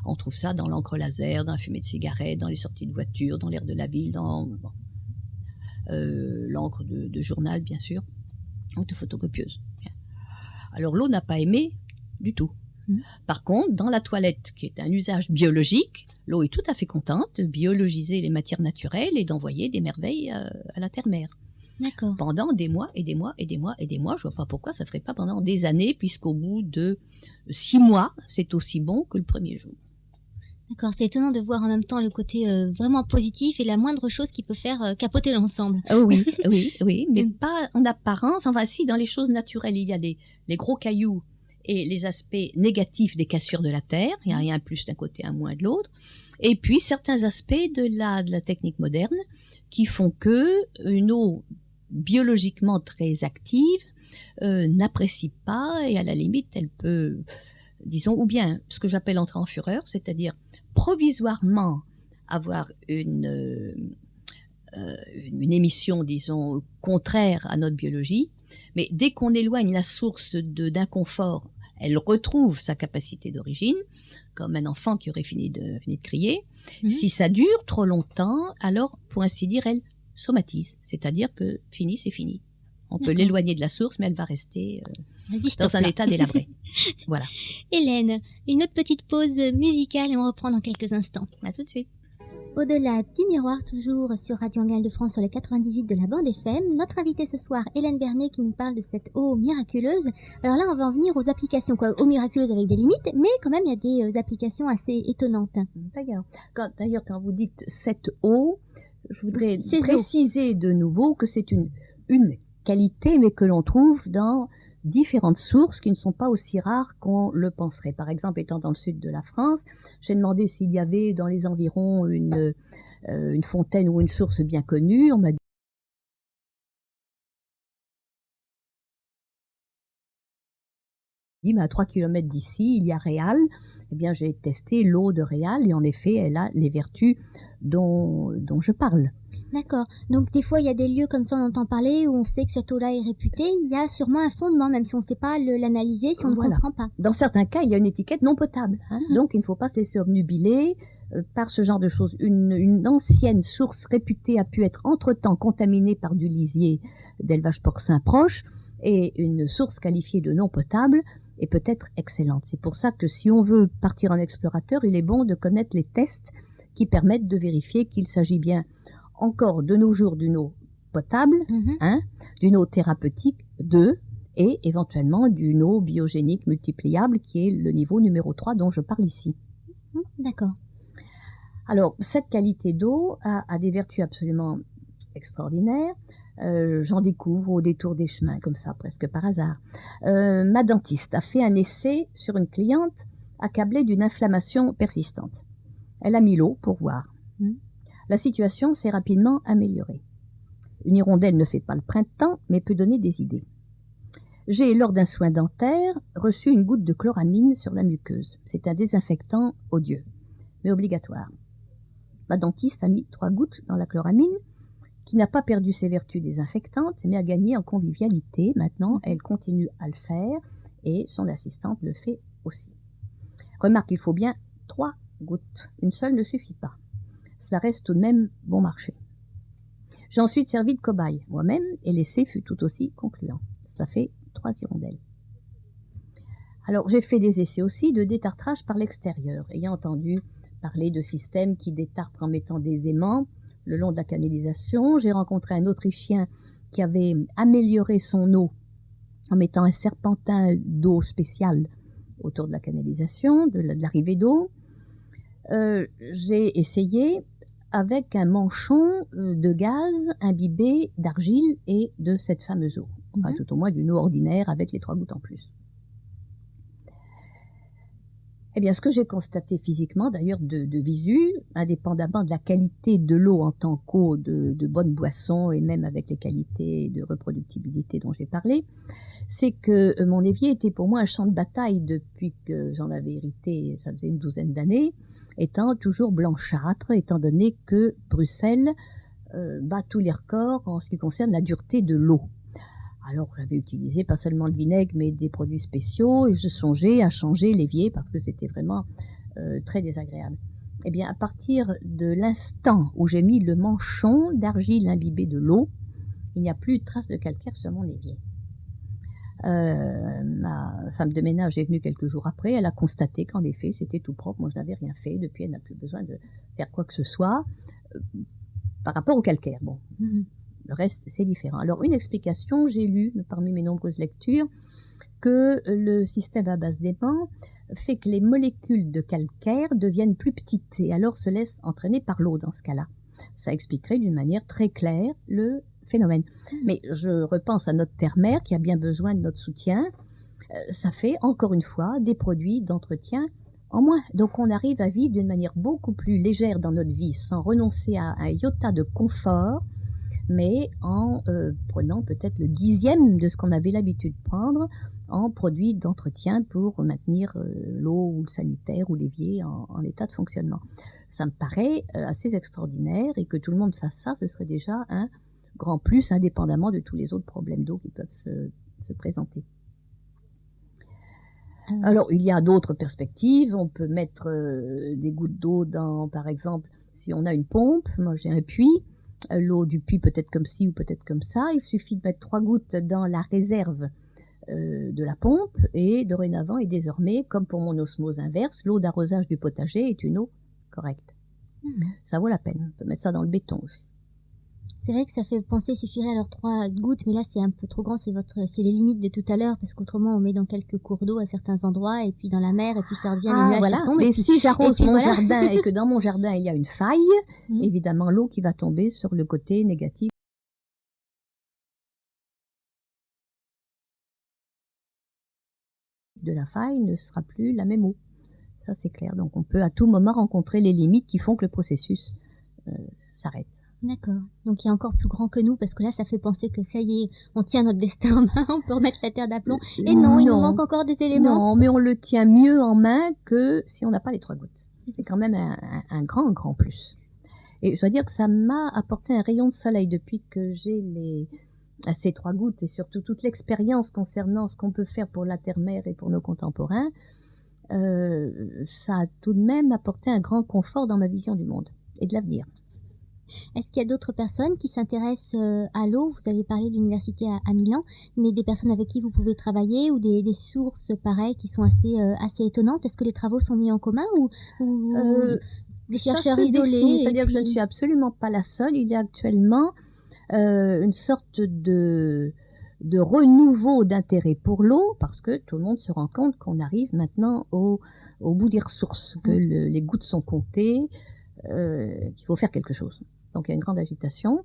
On trouve ça dans l'encre laser, dans la fumée de cigarette, dans les sorties de voiture, dans l'air de la ville, dans l'encre de journal, bien sûr, ou de photocopieuse. Alors l'eau n'a pas aimé du tout. Par contre, dans la toilette, qui est un usage biologique, l'eau est tout à fait contente de biologiser les matières naturelles et d'envoyer des merveilles à la terre-mère. D'accord. Pendant des mois et des mois et des mois et des mois. Je vois pas pourquoi ça ferait pas pendant des années, puisqu'au bout de 6 mois, c'est aussi bon que le premier jour. D'accord, c'est étonnant de voir en même temps le côté vraiment positif et la moindre chose qui peut faire capoter l'ensemble. Oui, mais pas en apparence. Enfin, si, dans les choses naturelles, il y a les gros cailloux et les aspects négatifs des cassures de la terre. Il y a un plus d'un côté, un moins de l'autre. Et puis, certains aspects de la technique moderne qui font que une eau biologiquement très active n'apprécie pas et à la limite, elle peut, disons, ou bien ce que j'appelle entrer en fureur, c'est-à-dire provisoirement avoir une émission, disons, contraire à notre biologie, mais dès qu'on éloigne la source d'inconfort, elle retrouve sa capacité d'origine, comme un enfant qui aurait fini de crier. Si ça dure trop longtemps, alors, pour ainsi dire, elle somatise, c'est-à-dire que fini, c'est fini. On peut l'éloigner de la source, mais elle va rester dans un état délabré. Voilà. Hélène, une autre petite pause musicale et on reprend dans quelques instants. À tout de suite. Au-delà du miroir, toujours sur Radio Anguin de France sur les 98 de la bande FM. Notre invitée ce soir, Hélène Bernet, qui nous parle de cette eau miraculeuse. Alors là, on va en venir aux applications, eau miraculeuse avec des limites, mais quand même, il y a des applications assez étonnantes. D'ailleurs, quand vous dites cette eau, je voudrais préciser de nouveau que c'est une qualité, mais que l'on trouve dans différentes sources qui ne sont pas aussi rares qu'on le penserait. Par exemple, étant dans le sud de la France, j'ai demandé s'il y avait dans les environs une fontaine ou une source bien connue. On m'a dit, mais à 3 km d'ici, il y a Réal. Eh bien, j'ai testé l'eau de Réal et en effet, elle a les vertus dont je parle. D'accord. Donc, des fois, il y a des lieux comme ça, on entend parler, où on sait que cette eau-là est réputée. Il y a sûrement un fondement, même si on ne sait pas l'analyser, si on ne comprend pas. Dans certains cas, il y a une étiquette non potable. Donc, il ne faut pas se laisser obnubiler par ce genre de choses. Une ancienne source réputée a pu être entre-temps contaminée par du lisier d'élevage porcin proche, et une source qualifiée de non potable est peut-être excellente. C'est pour ça que si on veut partir en explorateur, il est bon de connaître les tests qui permettent de vérifier qu'il s'agit bien encore de nos jours d'une eau potable, d'une eau thérapeutique, et éventuellement d'une eau biogénique multipliable qui est le niveau numéro 3 dont je parle ici. D'accord. Alors, cette qualité d'eau a des vertus absolument extraordinaires. J'en découvre au détour des chemins, comme ça, presque par hasard. Ma dentiste a fait un essai sur une cliente accablée d'une inflammation persistante. Elle a mis l'eau pour voir. La situation s'est rapidement améliorée. Une hirondelle ne fait pas le printemps, mais peut donner des idées. J'ai, lors d'un soin dentaire, reçu une goutte de chloramine sur la muqueuse. C'est un désinfectant odieux, mais obligatoire. Ma dentiste a mis 3 gouttes dans la chloramine, qui n'a pas perdu ses vertus désinfectantes, mais a gagné en convivialité. Maintenant, elle continue à le faire, et son assistante le fait aussi. Remarque, il faut bien 3 gouttes. Une seule ne suffit pas. Ça reste tout de même bon marché. J'ai ensuite servi de cobaye moi-même et l'essai fut tout aussi concluant. Ça fait 3 hirondelles. Alors, j'ai fait des essais aussi de détartrage par l'extérieur, ayant entendu parler de systèmes qui détartrent en mettant des aimants le long de la canalisation. J'ai rencontré un Autrichien qui avait amélioré son eau en mettant un serpentin d'eau spécial autour de la canalisation, de l'arrivée d'eau. J'ai essayé avec un manchon de gaz imbibé d'argile et de cette fameuse eau. Enfin, tout au moins d'une eau ordinaire avec les 3 gouttes en plus. Eh bien, ce que j'ai constaté physiquement, d'ailleurs de visu, indépendamment de la qualité de l'eau en tant qu'eau de bonne boisson et même avec les qualités de reproductibilité dont j'ai parlé, c'est que mon évier était pour moi un champ de bataille depuis que j'en avais hérité, ça faisait une 12aine d'années, étant toujours blanchâtre, étant donné que Bruxelles bat tous les records en ce qui concerne la dureté de l'eau. Alors, j'avais utilisé pas seulement le vinaigre, mais des produits spéciaux, et je songeais à changer l'évier parce que c'était vraiment très désagréable. Eh bien, à partir de l'instant où j'ai mis le manchon d'argile imbibé de l'eau, il n'y a plus de traces de calcaire sur mon évier. Ma femme de ménage est venue quelques jours après, elle a constaté qu'en effet c'était tout propre, moi je n'avais rien fait, depuis elle n'a plus besoin de faire quoi que ce soit par rapport au calcaire. Bon, le reste c'est différent. Alors une explication, j'ai lu parmi mes nombreuses lectures que le système à base d'aimant fait que les molécules de calcaire deviennent plus petites et alors se laissent entraîner par l'eau dans ce cas-là. Ça expliquerait d'une manière très claire le phénomène. Mais je repense à notre terre-mère qui a bien besoin de notre soutien. Ça fait encore une fois des produits d'entretien en moins. Donc on arrive à vivre d'une manière beaucoup plus légère dans notre vie sans renoncer à un iota de confort, mais en prenant peut-être le 10e de ce qu'on avait l'habitude de prendre en produits d'entretien pour maintenir l'eau ou le sanitaire ou l'évier en état de fonctionnement. Ça me paraît assez extraordinaire et que tout le monde fasse ça, ce serait déjà un grand plus, indépendamment de tous les autres problèmes d'eau qui peuvent se présenter. Alors, il y a d'autres perspectives. On peut mettre des gouttes d'eau dans, par exemple, si on a une pompe, moi j'ai un puits, l'eau du puits peut être comme ci ou peut-être comme ça, il suffit de mettre 3 gouttes dans la réserve de la pompe et dorénavant et désormais, comme pour mon osmose inverse, l'eau d'arrosage du potager est une eau correcte. Ça vaut la peine. On peut mettre ça dans le béton aussi. C'est vrai que ça fait penser, il suffirait alors 3 gouttes, mais là c'est un peu trop grand, c'est les limites de tout à l'heure, parce qu'autrement on met dans quelques cours d'eau à certains endroits, et puis dans la mer, et puis ça revient, les nuages voilà. tombent. Mais puis, si j'arrose mon voilà. jardin et que dans mon jardin il y a une faille, évidemment l'eau qui va tomber sur le côté négatif de la faille ne sera plus la même eau. Ça c'est clair. Donc on peut à tout moment rencontrer les limites qui font que le processus s'arrête. D'accord. Donc il y a encore plus grand que nous, parce que là ça fait penser que ça y est, on tient notre destin en main, on peut remettre la terre d'aplomb. Et non, il nous manque encore des éléments. Non, mais on le tient mieux en main que si on n'a pas les 3 gouttes. C'est quand même un grand plus. Et je dois dire que ça m'a apporté un rayon de soleil depuis que j'ai ces 3 gouttes et surtout toute l'expérience concernant ce qu'on peut faire pour la terre-mère et pour nos contemporains. Ça a tout de même apporté un grand confort dans ma vision du monde et de l'avenir. Est-ce qu'il y a d'autres personnes qui s'intéressent à l'eau? Vous avez parlé de l'université à Milan, mais des personnes avec qui vous pouvez travailler ou des sources pareilles qui sont assez étonnantes. Est-ce que les travaux sont mis en commun ou des chercheurs isolés? C'est-à-dire que je ne suis absolument pas la seule. Il y a actuellement une sorte de renouveau d'intérêt pour l'eau, parce que tout le monde se rend compte qu'on arrive maintenant au bout des ressources, que les gouttes sont comptées, qu'il faut faire quelque chose. Donc il y a une grande agitation.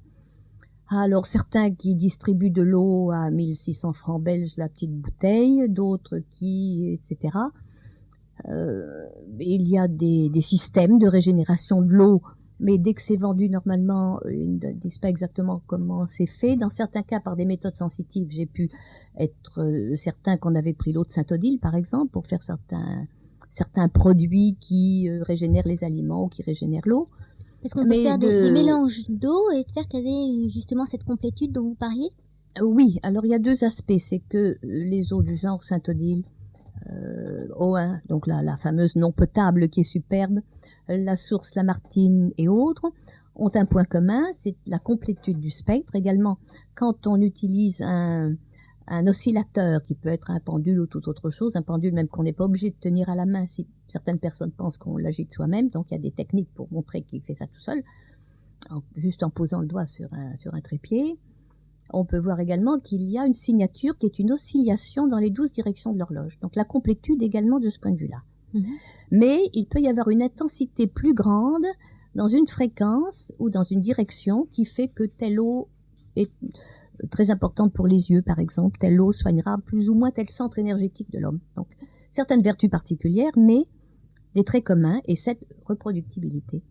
Alors certains qui distribuent de l'eau à 1600 francs belges la petite bouteille, d'autres etc. Il y a des systèmes de régénération de l'eau, mais dès que c'est vendu normalement, ils ne disent pas exactement comment c'est fait. Dans certains cas, par des méthodes sensitives, j'ai pu être certain qu'on avait pris l'eau de Saint-Odile, par exemple, pour faire certains produits qui régénèrent les aliments ou qui régénèrent l'eau. Est-ce qu'on peut faire des mélanges d'eau et faire qu'il y ait justement cette complétude dont vous parliez? Oui, alors il y a 2 aspects. C'est que les eaux du genre Saint-Odile, O1, donc la fameuse non potable qui est superbe, la source Lamartine et autres, ont un point commun, c'est la complétude du spectre. Également, quand on utilise un oscillateur qui peut être un pendule ou toute autre chose, un pendule même qu'on n'est pas obligé de tenir à la main si certaines personnes pensent qu'on l'agite soi-même, donc il y a des techniques pour montrer qu'il fait ça tout seul, juste en posant le doigt sur un trépied. On peut voir également qu'il y a une signature qui est une oscillation dans les 12 directions de l'horloge, donc la complétude également de ce point de vue-là. Mais il peut y avoir une intensité plus grande dans une fréquence ou dans une direction qui fait que telle eau est très importante pour les yeux, par exemple, telle eau soignera plus ou moins tel centre énergétique de l'homme. Donc, certaines vertus particulières, mais des traits communs et cette reproductibilité,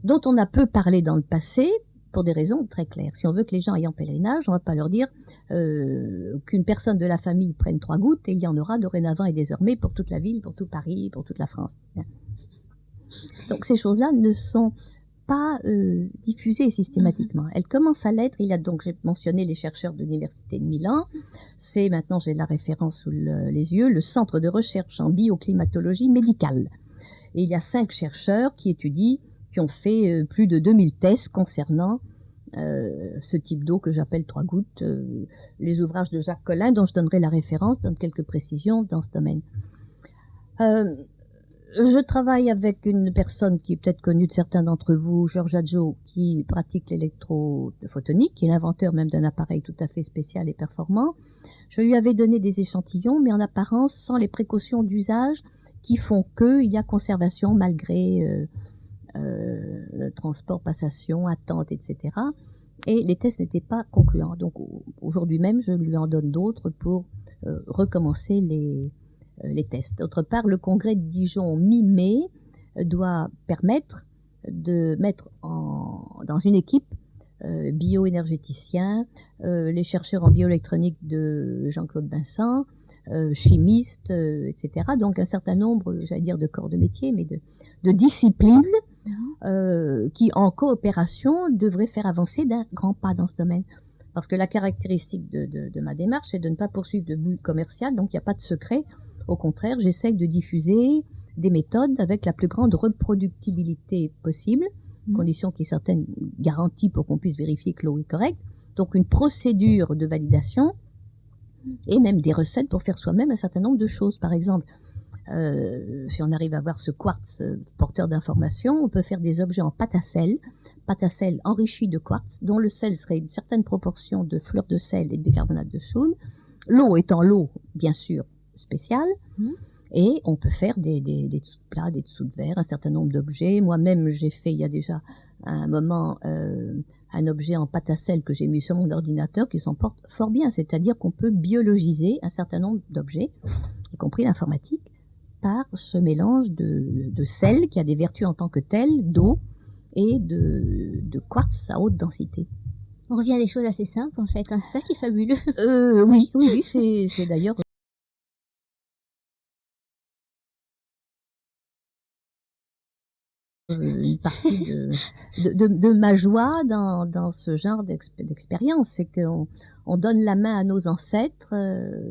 dont on a peu parlé dans le passé, pour des raisons très claires. Si on veut que les gens aillent en pèlerinage, on ne va pas leur dire qu'une personne de la famille prenne 3 gouttes et il y en aura dorénavant et désormais pour toute la ville, pour tout Paris, pour toute la France. Donc, ces choses-là ne sont pas diffusées systématiquement. Elles commencent à l'être. Il y a donc, j'ai mentionné les chercheurs de l'université de Milan. C'est maintenant, j'ai la référence sous les yeux, le Centre de recherche en bioclimatologie médicale. Et il y a 5 chercheurs qui ont fait plus de 2000 tests concernant ce type d'eau que j'appelle 3 gouttes. Les ouvrages de Jacques Collin, dont je donnerai la référence, donnent quelques précisions dans ce domaine. Je travaille avec une personne qui est peut-être connue de certains d'entre vous, Georges Adjo, qui pratique l'électrophotonique, qui est l'inventeur même d'un appareil tout à fait spécial et performant. Je lui avais donné des échantillons, mais en apparence sans les précautions d'usage qui font qu'il y a conservation malgré transport, passation, attente, etc. Et les tests n'étaient pas concluants. Donc aujourd'hui même, je lui en donne d'autres pour recommencer les tests. D'autre part, le congrès de Dijon mi-mai doit permettre de mettre dans une équipe bioénergéticiens, les chercheurs en bioélectronique de Jean-Claude Vincent, chimistes, etc. Donc un certain nombre, j'allais dire de corps de métier, mais de disciplines qui, en coopération, devraient faire avancer d'un grand pas dans ce domaine. Parce que la caractéristique de ma démarche, c'est de ne pas poursuivre de but commercial, donc il n'y a pas de secret. Au contraire, j'essaie de diffuser des méthodes avec la plus grande reproductibilité possible, condition qui est certaine garantie pour qu'on puisse vérifier que l'eau est correcte. Donc une procédure de validation et même des recettes pour faire soi-même un certain nombre de choses. Par exemple, si on arrive à avoir ce quartz porteur d'informations, on peut faire des objets en pâte à sel enrichi de quartz, dont le sel serait une certaine proportion de fleur de sel et de bicarbonate de soude. L'eau étant l'eau, bien sûr, spéciale. Et on peut faire des dessous de plats, des dessous de verre, un certain nombre d'objets. Moi-même, j'ai fait, il y a déjà un moment, un objet en pâte à sel que j'ai mis sur mon ordinateur qui s'en porte fort bien. C'est-à-dire qu'on peut biologiser un certain nombre d'objets, y compris l'informatique, par ce mélange de sel qui a des vertus en tant que tel, d'eau et de quartz à haute densité. On revient à des choses assez simples, en fait. Hein. C'est ça qui est fabuleux. Oui, c'est d'ailleurs... une partie de ma joie dans ce genre d'expérience, c'est qu'on donne la main à nos ancêtres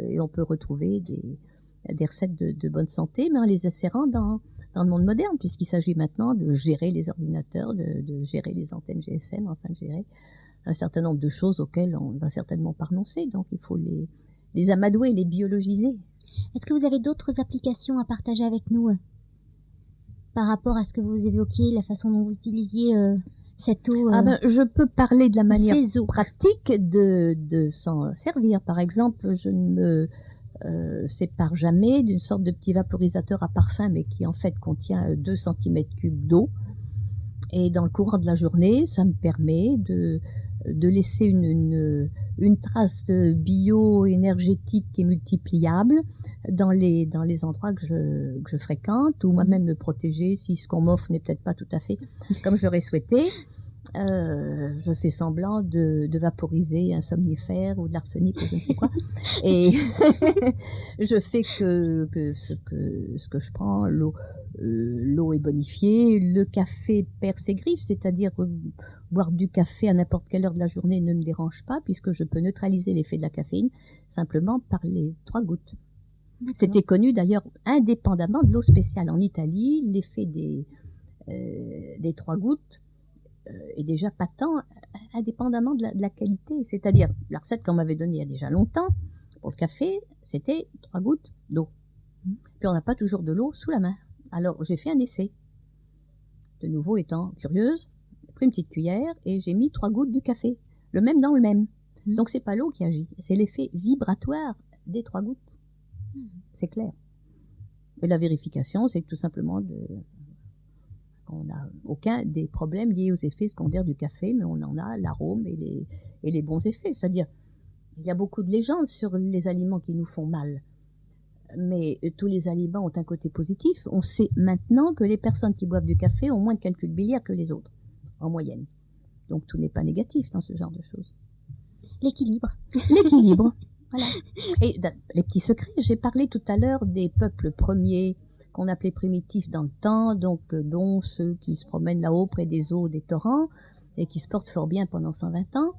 et on peut retrouver des recettes de bonne santé, mais en les insérant dans le monde moderne, puisqu'il s'agit maintenant de gérer les ordinateurs, de gérer les antennes GSM, enfin de gérer un certain nombre de choses auxquelles on ne va certainement pas renoncer. Donc il faut les amadouer, les biologiser. Est-ce que vous avez d'autres applications à partager avec nous par rapport à ce que vous évoquiez, la façon dont vous utilisiez cette eau je peux parler de la manière pratique de s'en servir. Par exemple, je ne me sépare jamais d'une sorte de petit vaporisateur à parfum, mais qui en fait contient 2 cm3 d'eau. Et dans le courant de la journée, ça me permet de laisser une trace bio-énergétique et multipliable dans les endroits que je fréquente, ou moi-même me protéger si ce qu'on m'offre n'est peut-être pas tout à fait comme je l'aurais souhaité. Je fais semblant de vaporiser un somnifère ou de l'arsenic ou je ne sais quoi, et je fais que ce que je prends, l'eau est bonifiée, le café perd ses griffes, c'est-à-dire boire du café à n'importe quelle heure de la journée ne me dérange pas, puisque je peux neutraliser l'effet de la caféine simplement par les 3 gouttes. D'accord. C'était connu d'ailleurs indépendamment de l'eau spéciale. En Italie, l'effet des 3 gouttes est déjà patent, indépendamment de la qualité. C'est-à-dire, la recette qu'on m'avait donnée il y a déjà longtemps, pour le café, c'était 3 gouttes d'eau. Puis on n'a pas toujours de l'eau sous la main. Alors j'ai fait un essai. De nouveau, étant curieuse, j'ai pris une petite cuillère et j'ai mis 3 gouttes du café. Le même dans le même. Donc c'est pas l'eau qui agit, c'est l'effet vibratoire des 3 gouttes. C'est clair. Et la vérification, c'est que tout simplement on n'a aucun des problèmes liés aux effets secondaires du café, mais on en a l'arôme et les bons effets. C'est-à-dire, il y a beaucoup de légendes sur les aliments qui nous font mal. Mais tous les aliments ont un côté positif. On sait maintenant que les personnes qui boivent du café ont moins de calcul biliaire que les autres, en moyenne. Donc tout n'est pas négatif dans ce genre de choses. L'équilibre. L'équilibre, voilà. Et les petits secrets, j'ai parlé tout à l'heure des peuples premiers qu'on appelait primitifs dans le temps, donc dont ceux qui se promènent là-haut près des eaux, des torrents, et qui se portent fort bien pendant 120 ans.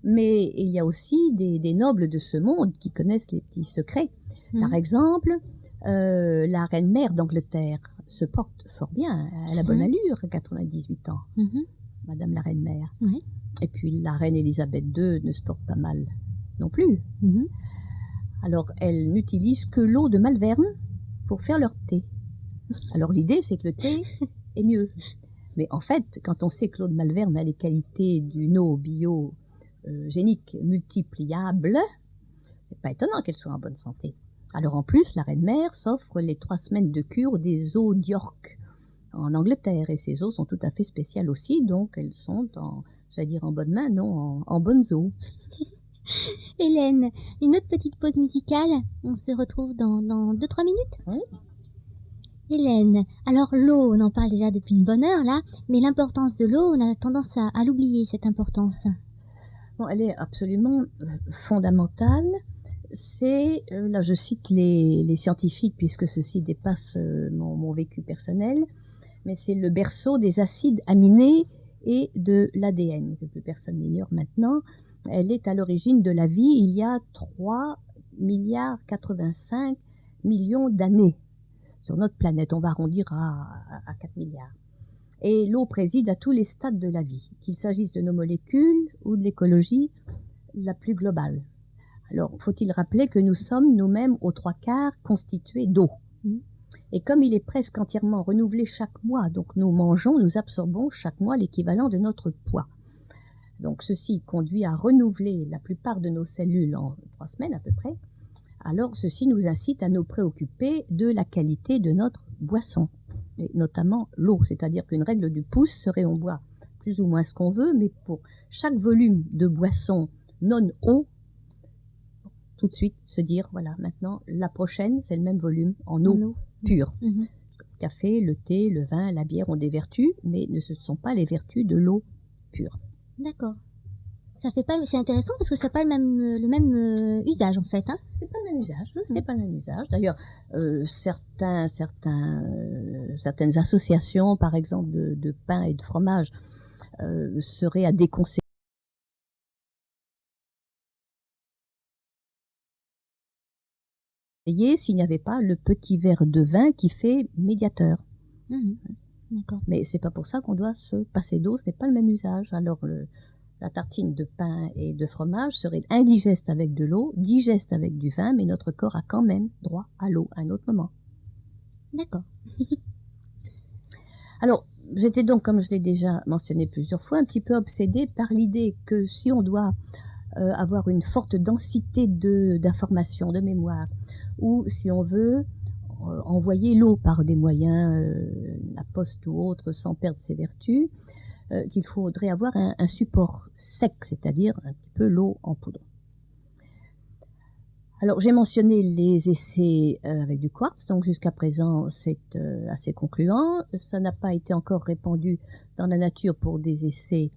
Mais il y a aussi des nobles de ce monde qui connaissent les petits secrets. Par exemple, la reine-mère d'Angleterre, se porte fort bien. Elle a bonne allure, à 98 ans, Madame la Reine-Mère. Oui. Et puis la Reine Elisabeth II ne se porte pas mal non plus. Alors, elle n'utilise que l'eau de Malvern pour faire leur thé. Alors, l'idée, c'est que le thé est mieux. Mais en fait, quand on sait que l'eau de Malvern a les qualités d'une eau biogénique multipliable, c'est pas étonnant qu'elle soit en bonne santé. Alors, en plus, la Reine-Mère s'offre les 3 semaines de cure des eaux d'York en Angleterre. Et ces eaux sont tout à fait spéciales aussi, donc elles sont en bonne main, non, en bonnes eaux. Hélène, une autre petite pause musicale. On se retrouve dans 2-3 minutes. Oui. Hélène, alors l'eau, on en parle déjà depuis une bonne heure là, mais l'importance de l'eau, on a tendance à l'oublier, cette importance. Bon, elle est absolument fondamentale. C'est, là je cite les scientifiques puisque ceci dépasse mon vécu personnel, mais c'est le berceau des acides aminés et de l'ADN, que plus personne n'ignore maintenant. Elle est à l'origine de la vie il y a 3,85 milliards d'années sur notre planète. On va arrondir à 4 milliards. Et l'eau préside à tous les stades de la vie, qu'il s'agisse de nos molécules ou de l'écologie la plus globale. Alors, faut-il rappeler que nous sommes nous-mêmes aux 3/4 constitués d'eau. Et comme il est presque entièrement renouvelé chaque mois, donc nous mangeons, nous absorbons chaque mois l'équivalent de notre poids. Donc ceci conduit à renouveler la plupart de nos cellules en 3 semaines à peu près. Alors ceci nous incite à nous préoccuper de la qualité de notre boisson, et notamment l'eau. C'est-à-dire qu'une règle du pouce serait on boit plus ou moins ce qu'on veut, mais pour chaque volume de boisson non eau, tout de suite se dire voilà, maintenant la prochaine c'est le même volume en eau pure. Le café, le thé, le vin, la bière ont des vertus, mais ce ne sont pas les vertus de l'eau pure. D'accord. Ça fait pas, c'est intéressant parce que ça n'a pas le même usage en fait. Hein. C'est pas le même usage. C'est pas le même usage. D'ailleurs, certaines associations, par exemple de pain et de fromage, seraient à déconseiller s'il n'y avait pas le petit verre de vin qui fait médiateur. D'accord. Mais c'est pas pour ça qu'on doit se passer d'eau. Ce n'est pas le même usage. Alors la tartine de pain et de fromage serait indigeste avec de l'eau, digeste avec du vin, mais notre corps a quand même droit à l'eau à un autre moment. D'accord. Alors, j'étais donc, comme je l'ai déjà mentionné plusieurs fois, un petit peu obsédée par l'idée que si on doit avoir une forte densité d'informations, de mémoire, ou si on veut envoyer l'eau par des moyens, la poste ou autre, sans perdre ses vertus, qu'il faudrait avoir un support sec, c'est-à-dire un petit peu l'eau en poudre. Alors, j'ai mentionné les essais avec du quartz, donc jusqu'à présent, c'est assez concluant. Ça n'a pas été encore répandu dans la nature pour des essais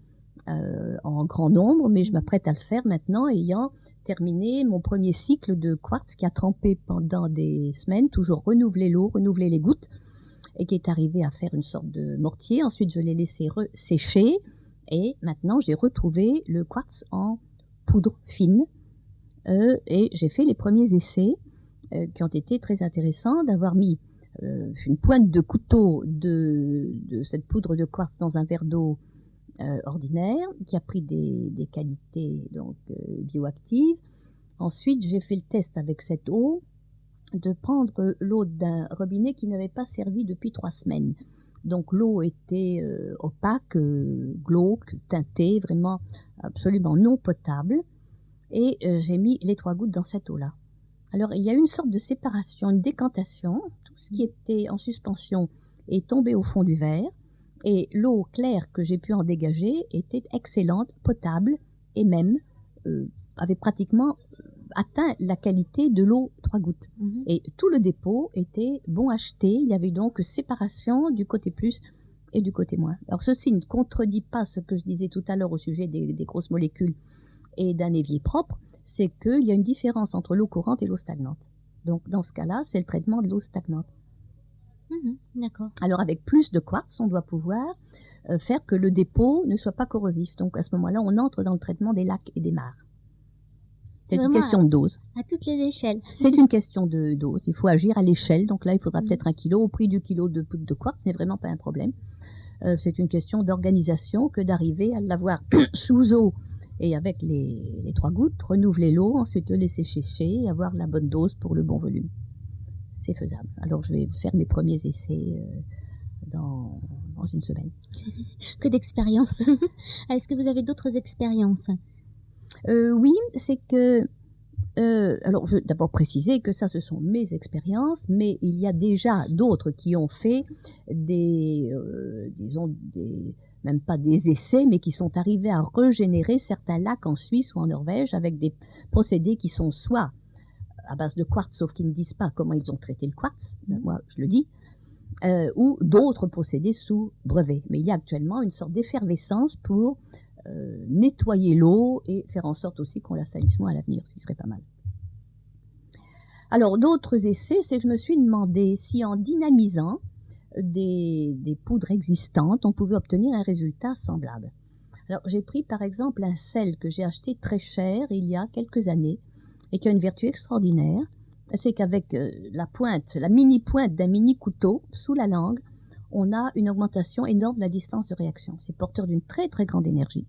en grand nombre, mais je m'apprête à le faire maintenant, ayant terminé mon premier cycle de quartz qui a trempé pendant des semaines, toujours renouvelé l'eau, renouvelé les gouttes, et qui est arrivé à faire une sorte de mortier. Ensuite, je l'ai laissé sécher, et maintenant, j'ai retrouvé le quartz en poudre fine, et j'ai fait les premiers essais qui ont été très intéressants, d'avoir mis une pointe de couteau de cette poudre de quartz dans un verre d'eau ordinaire, qui a pris des qualités donc bioactives. Ensuite, j'ai fait le test avec cette eau, de prendre l'eau d'un robinet qui n'avait pas servi depuis 3 semaines. Donc l'eau était opaque, glauque, teintée, vraiment absolument non potable. Et j'ai mis les 3 gouttes dans cette eau-là. Alors il y a une sorte de séparation, une décantation. Tout ce qui était en suspension est tombé au fond du verre. Et l'eau claire que j'ai pu en dégager était excellente, potable, et même avait pratiquement atteint la qualité de l'eau 3 gouttes. Et tout le dépôt était bon acheté. Il y avait donc séparation du côté plus et du côté moins. Alors ceci ne contredit pas ce que je disais tout à l'heure au sujet des grosses molécules et d'un évier propre, c'est qu'il y a une différence entre l'eau courante et l'eau stagnante. Donc dans ce cas-là, c'est le traitement de l'eau stagnante. D'accord. Alors avec plus de quartz, on doit pouvoir faire que le dépôt ne soit pas corrosif. Donc à ce moment-là, on entre dans le traitement des lacs et des mares. C'est une question de dose. À toutes les échelles. C'est une question de dose. Il faut agir à l'échelle. Donc là, il faudra peut-être 1 kilo. Au prix du kilo de poudre de quartz, ce n'est vraiment pas un problème. C'est une question d'organisation que d'arriver à l'avoir sous eau et avec les 3 gouttes, renouveler l'eau, ensuite le laisser sécher et avoir la bonne dose pour le bon volume. C'est faisable. Alors je vais faire mes premiers essais dans une semaine. Que d'expérience. Est-ce que vous avez d'autres expériences? Oui, c'est que alors, je veux d'abord préciser que ça, ce sont mes expériences, mais il y a déjà d'autres qui ont fait même pas des essais, mais qui sont arrivés à régénérer certains lacs en Suisse ou en Norvège avec des procédés qui sont soit à base de quartz, sauf qu'ils ne disent pas comment ils ont traité le quartz, moi je le dis, ou d'autres procédés sous brevet. Mais il y a actuellement une sorte d'effervescence pour nettoyer l'eau et faire en sorte aussi qu'on la salisse moins à l'avenir, ce qui serait pas mal. Alors, d'autres essais, c'est que je me suis demandé si en dynamisant des poudres existantes, on pouvait obtenir un résultat semblable. Alors, j'ai pris par exemple un sel que j'ai acheté très cher il y a quelques années et qui a une vertu extraordinaire. C'est qu'avec la mini-pointe d'un mini-couteau sous la langue, on a une augmentation énorme de la distance de réaction. C'est porteur d'une très très grande énergie.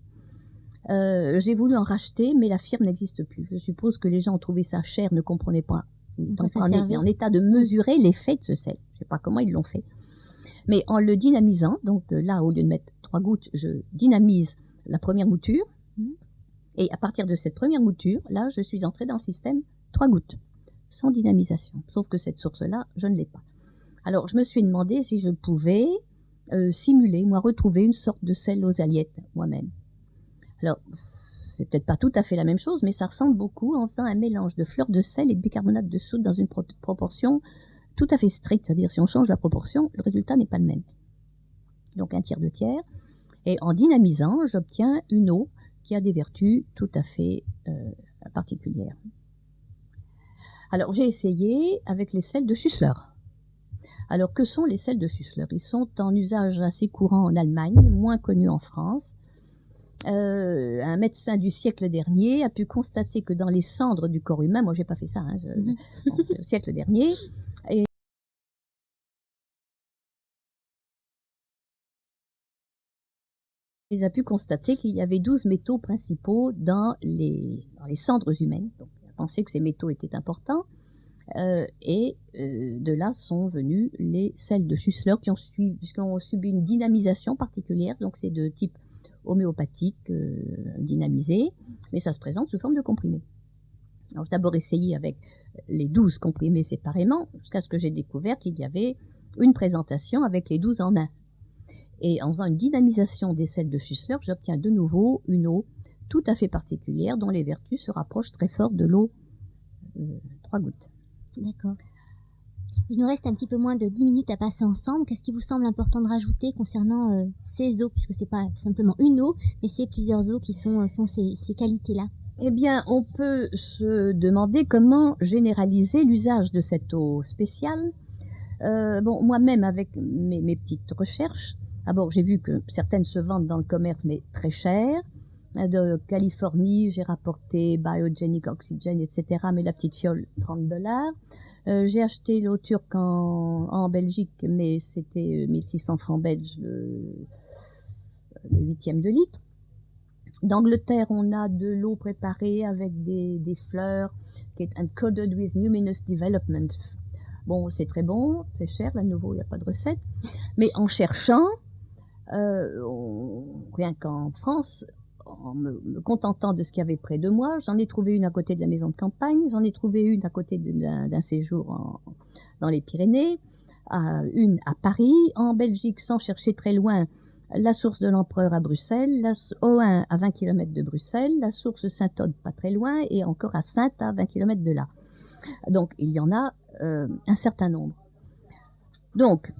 J'ai voulu en racheter, mais la firme n'existe plus. Je suppose que les gens ont trouvé ça cher, ne comprenaient pas, n'étant pas en état de mesurer l'effet de ce sel. Je ne sais pas comment ils l'ont fait. Mais en le dynamisant, donc là, au lieu de mettre 3 gouttes, je dynamise la première mouture. Et à partir de cette première mouture, là, je suis entrée dans le système 3 gouttes, sans dynamisation. Sauf que cette source-là, je ne l'ai pas. Alors, je me suis demandé si je pouvais simuler, moi, retrouver une sorte de sel aux aliettes moi-même. Alors, c'est peut-être pas tout à fait la même chose, mais ça ressemble beaucoup en faisant un mélange de fleur de sel et de bicarbonate de soude dans une proportion tout à fait stricte. C'est-à-dire, si on change la proportion, le résultat n'est pas le même. Donc, 1/3, 2/3. Et en dynamisant, j'obtiens une eau qui a des vertus tout à fait particulières. Alors, j'ai essayé avec les sels de Schussler. Alors, que sont les sels de Schussler? Ils sont en usage assez courant en Allemagne, moins connus en France. Un médecin du siècle dernier a pu constater que dans les cendres du corps humain, moi j'ai pas fait ça, au siècle dernier, et il a pu constater qu'il y avait 12 métaux principaux dans les cendres humaines. Donc, il a pensé que ces métaux étaient importants. Et de là sont venus les sels de Schussler qui ont subi une dynamisation particulière. Donc c'est de type homéopathique, dynamisé, mais ça se présente sous forme de comprimés. Alors j'ai d'abord essayé avec les 12 comprimés séparément, jusqu'à ce que j'ai découvert qu'il y avait une présentation avec les 12 en un. Et en faisant une dynamisation des sels de Schussler, j'obtiens de nouveau une eau tout à fait particulière dont les vertus se rapprochent très fort de l'eau 3 gouttes. D'accord. Il nous reste un petit peu moins de 10 minutes à passer ensemble. Qu'est-ce qui vous semble important de rajouter concernant ces eaux, puisque c'est pas simplement une eau, mais c'est plusieurs eaux qui ont ces qualités-là? Eh bien, on peut se demander comment généraliser l'usage de cette eau spéciale. Moi-même, avec mes petites recherches, d'abord, j'ai vu que certaines se vendent dans le commerce, mais très chères. De Californie, j'ai rapporté Biogenic Oxygen, etc., mais la petite fiole, $30. J'ai acheté l'eau turque en Belgique, mais c'était 1600 francs belges le 8e de litre. D'Angleterre, on a de l'eau préparée avec des fleurs, qui est encoded with luminous development. Bon, c'est très bon, c'est cher, là, de nouveau, il n'y a pas de recette. Mais en cherchant, rien qu'en France, en me contentant de ce qu'il y avait près de moi, j'en ai trouvé une à côté de la maison de campagne, j'en ai trouvé une à côté d'un séjour dans les Pyrénées, une à Paris, en Belgique, sans chercher très loin, la source de l'Empereur à Bruxelles, la Ohain à 20 km de Bruxelles, la source Saint-Aude pas très loin, et encore à Saintes à 20 km de là. Donc, il y en a un certain nombre. Donc,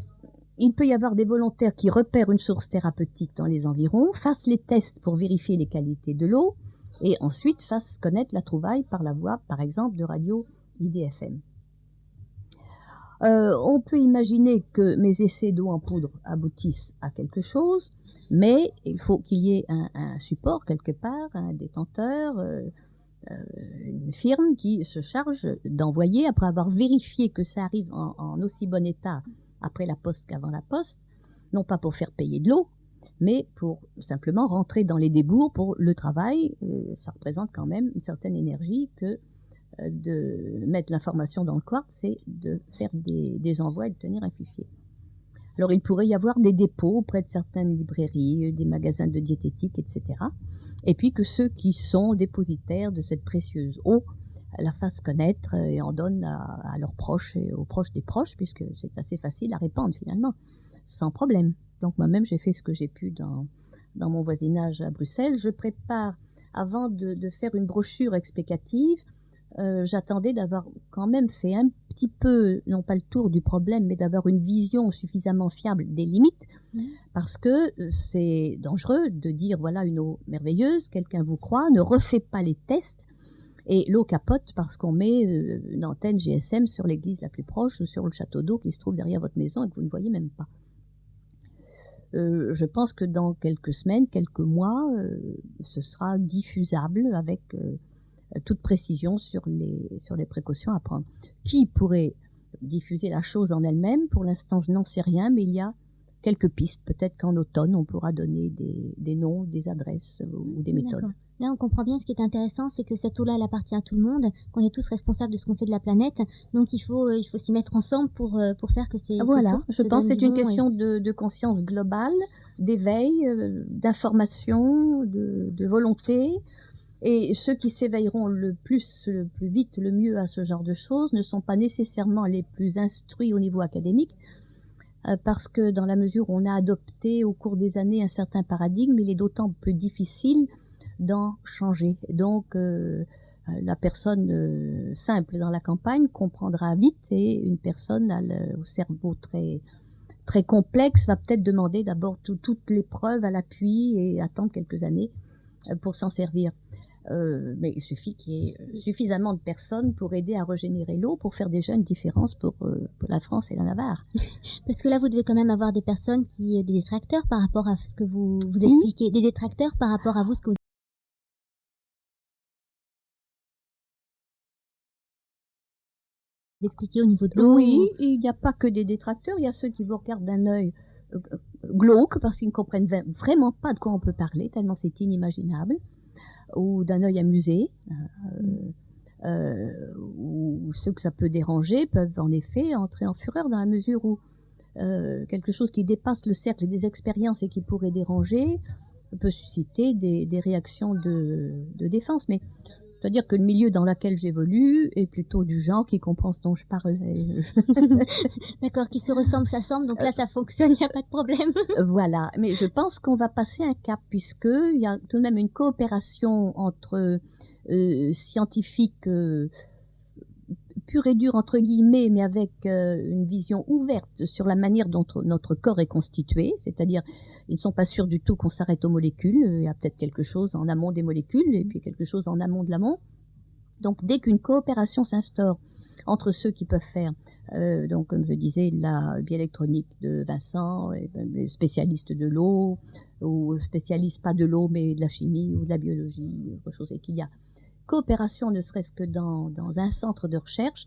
il peut y avoir des volontaires qui repèrent une source thérapeutique dans les environs, fassent les tests pour vérifier les qualités de l'eau et ensuite fassent connaître la trouvaille par la voie, par exemple, de radio IDFM. On peut imaginer que mes essais d'eau en poudre aboutissent à quelque chose, mais il faut qu'il y ait un support quelque part, un détenteur, une firme qui se charge d'envoyer, après avoir vérifié que ça arrive en aussi bon état après la poste qu'avant la poste, non pas pour faire payer de l'eau, mais pour simplement rentrer dans les débours pour le travail. Ça représente quand même une certaine énergie que de mettre l'information dans le quartz, c'est de faire des envois et de tenir un fichier. Alors il pourrait y avoir des dépôts auprès de certaines librairies, des magasins de diététique, etc. Et puis que ceux qui sont dépositaires de cette précieuse eau la fassent connaître et en donnent à leurs proches et aux proches des proches, puisque c'est assez facile à répandre finalement, sans problème. Donc moi-même j'ai fait ce que j'ai pu dans mon voisinage à Bruxelles. Je prépare, avant de faire une brochure explicative, j'attendais d'avoir quand même fait un petit peu, non pas le tour du problème, mais d'avoir une vision suffisamment fiable des limites, parce que c'est dangereux de dire voilà une eau merveilleuse, quelqu'un vous croit, ne refait pas les tests, et l'eau capote parce qu'on met une antenne GSM sur l'église la plus proche ou sur le château d'eau qui se trouve derrière votre maison et que vous ne voyez même pas. Je pense que dans quelques semaines, quelques mois, ce sera diffusable avec toute précision sur les précautions à prendre. Qui pourrait diffuser la chose en elle-même? Pour l'instant, je n'en sais rien, mais il y a quelques pistes. Peut-être qu'en automne, on pourra donner des noms, des adresses ou des méthodes. D'accord. Là, on comprend bien ce qui est intéressant, c'est que cette eau-là, elle appartient à tout le monde, qu'on est tous responsables de ce qu'on fait de la planète. Donc, il faut s'y mettre ensemble pour faire que voilà, je pense que c'est une question de conscience globale, d'éveil, d'information, de volonté. Et ceux qui s'éveilleront le plus vite, le mieux à ce genre de choses ne sont pas nécessairement les plus instruits au niveau académique, parce que dans la mesure où on a adopté au cours des années un certain paradigme, il est d'autant plus difficile d'en changer. Donc la personne simple dans la campagne comprendra vite, et une personne au cerveau très très complexe va peut-être demander d'abord toutes les preuves à l'appui et attendre quelques années pour s'en servir. Mais il suffit qu'il y ait suffisamment de personnes pour aider à régénérer l'eau, pour faire déjà une différence pour la France et la Navarre. Parce que là, vous devez quand même avoir des personnes des détracteurs par rapport à ce que vous expliquez, des détracteurs par rapport à vous, ce que vous expliquez au niveau de l'eau. Oui, il n'y a pas que des détracteurs, il y a ceux qui vous regardent d'un œil glauque parce qu'ils ne comprennent vraiment pas de quoi on peut parler, tellement c'est inimaginable, ou d'un œil amusé, ou ceux que ça peut déranger peuvent en effet entrer en fureur dans la mesure où quelque chose qui dépasse le cercle des expériences et qui pourrait déranger peut susciter des réactions de défense. Mais c'est-à-dire que le milieu dans lequel j'évolue est plutôt du genre qui comprend ce dont je parle. D'accord, qui se ressemble, s'assemble, donc là ça fonctionne, il n'y a pas de problème. Voilà, mais je pense qu'on va passer un cap, puisqu'il y a tout de même une coopération entre scientifiques pur et dur entre guillemets, mais avec une vision ouverte sur la manière dont notre corps est constitué, c'est-à-dire ils ne sont pas sûrs du tout qu'on s'arrête aux molécules, il y a peut-être quelque chose en amont des molécules et puis quelque chose en amont de l'amont. Donc dès qu'une coopération s'instaure entre ceux qui peuvent faire, donc comme je disais, la bioélectronique de Vincent, les spécialistes de l'eau, ou spécialistes pas de l'eau mais de la chimie ou de la biologie, autre chose, et qu'il y a coopération ne serait-ce que dans un centre de recherche.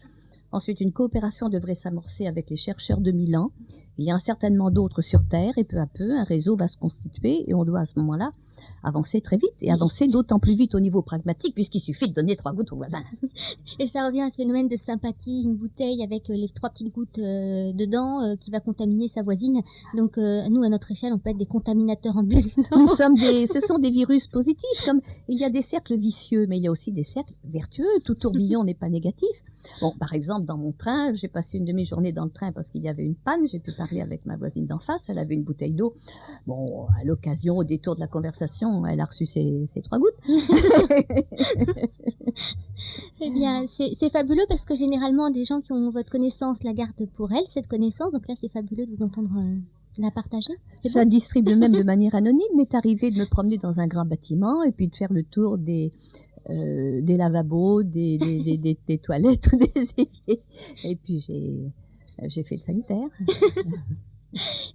Ensuite, une coopération devrait s'amorcer avec les chercheurs de Milan. Il y en a certainement d'autres sur Terre, et peu à peu, un réseau va se constituer, et on doit à ce moment-là avancer très vite, et avancer d'autant plus vite au niveau pragmatique, puisqu'il suffit de donner 3 gouttes au voisin. Et ça revient à ce phénomène de sympathie, une bouteille avec les 3 petites gouttes dedans qui va contaminer sa voisine. Donc nous, à notre échelle, on peut être des contaminateurs en bulle. Ce sont des virus positifs, comme il y a des cercles vicieux, mais il y a aussi des cercles vertueux. Tout tourbillon n'est pas négatif. Bon, par exemple, dans mon train, j'ai passé une demi-journée dans le train parce qu'il y avait une panne. J'ai pu parler avec ma voisine d'en face. Elle avait une bouteille d'eau. Bon, à l'occasion, au détour de la conversation, elle a reçu ses 3 gouttes. Eh bien, c'est fabuleux parce que généralement, des gens qui ont votre connaissance la gardent pour elles, cette connaissance. Donc là, c'est fabuleux de vous entendre la partager. Ça distribue même de manière anonyme. M'est arrivé de me promener dans un grand bâtiment et puis de faire le tour des lavabos, des toilettes ou des éviers. Et puis j'ai fait le sanitaire.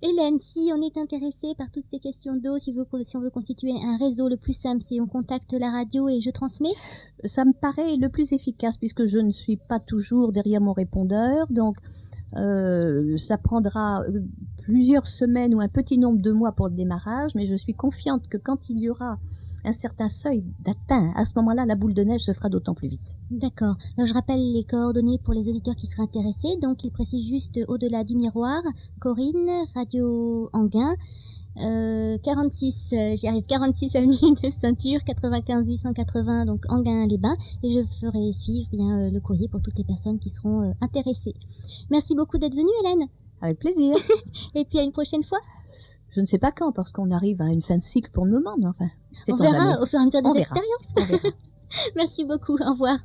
Hélène, si on est intéressé par toutes ces questions d'eau, si on veut constituer un réseau, le plus simple, c'est on contacte la radio et je transmets? Ça me paraît le plus efficace puisque je ne suis pas toujours derrière mon répondeur. Donc, ça prendra plusieurs semaines ou un petit nombre de mois pour le démarrage, mais je suis confiante que quand il y aura un certain seuil d'atteint, à ce moment-là, la boule de neige se fera d'autant plus vite. D'accord. Alors, je rappelle les coordonnées pour les auditeurs qui seraient intéressés. Donc, il précise juste au-delà du miroir, Corinne, Radio Anguin, 46, j'y arrive, 46 avenue de Ceinture, 95 880, donc Anguin-les-Bains, et je ferai suivre bien le courrier pour toutes les personnes qui seront intéressées. Merci beaucoup d'être venue, Hélène. Avec plaisir. Et puis à une prochaine fois. Je ne sais pas quand, parce qu'on arrive à une fin de cycle pour le moment, mais enfin, on verra au fur et à mesure des expériences. On verra. Merci beaucoup, au revoir.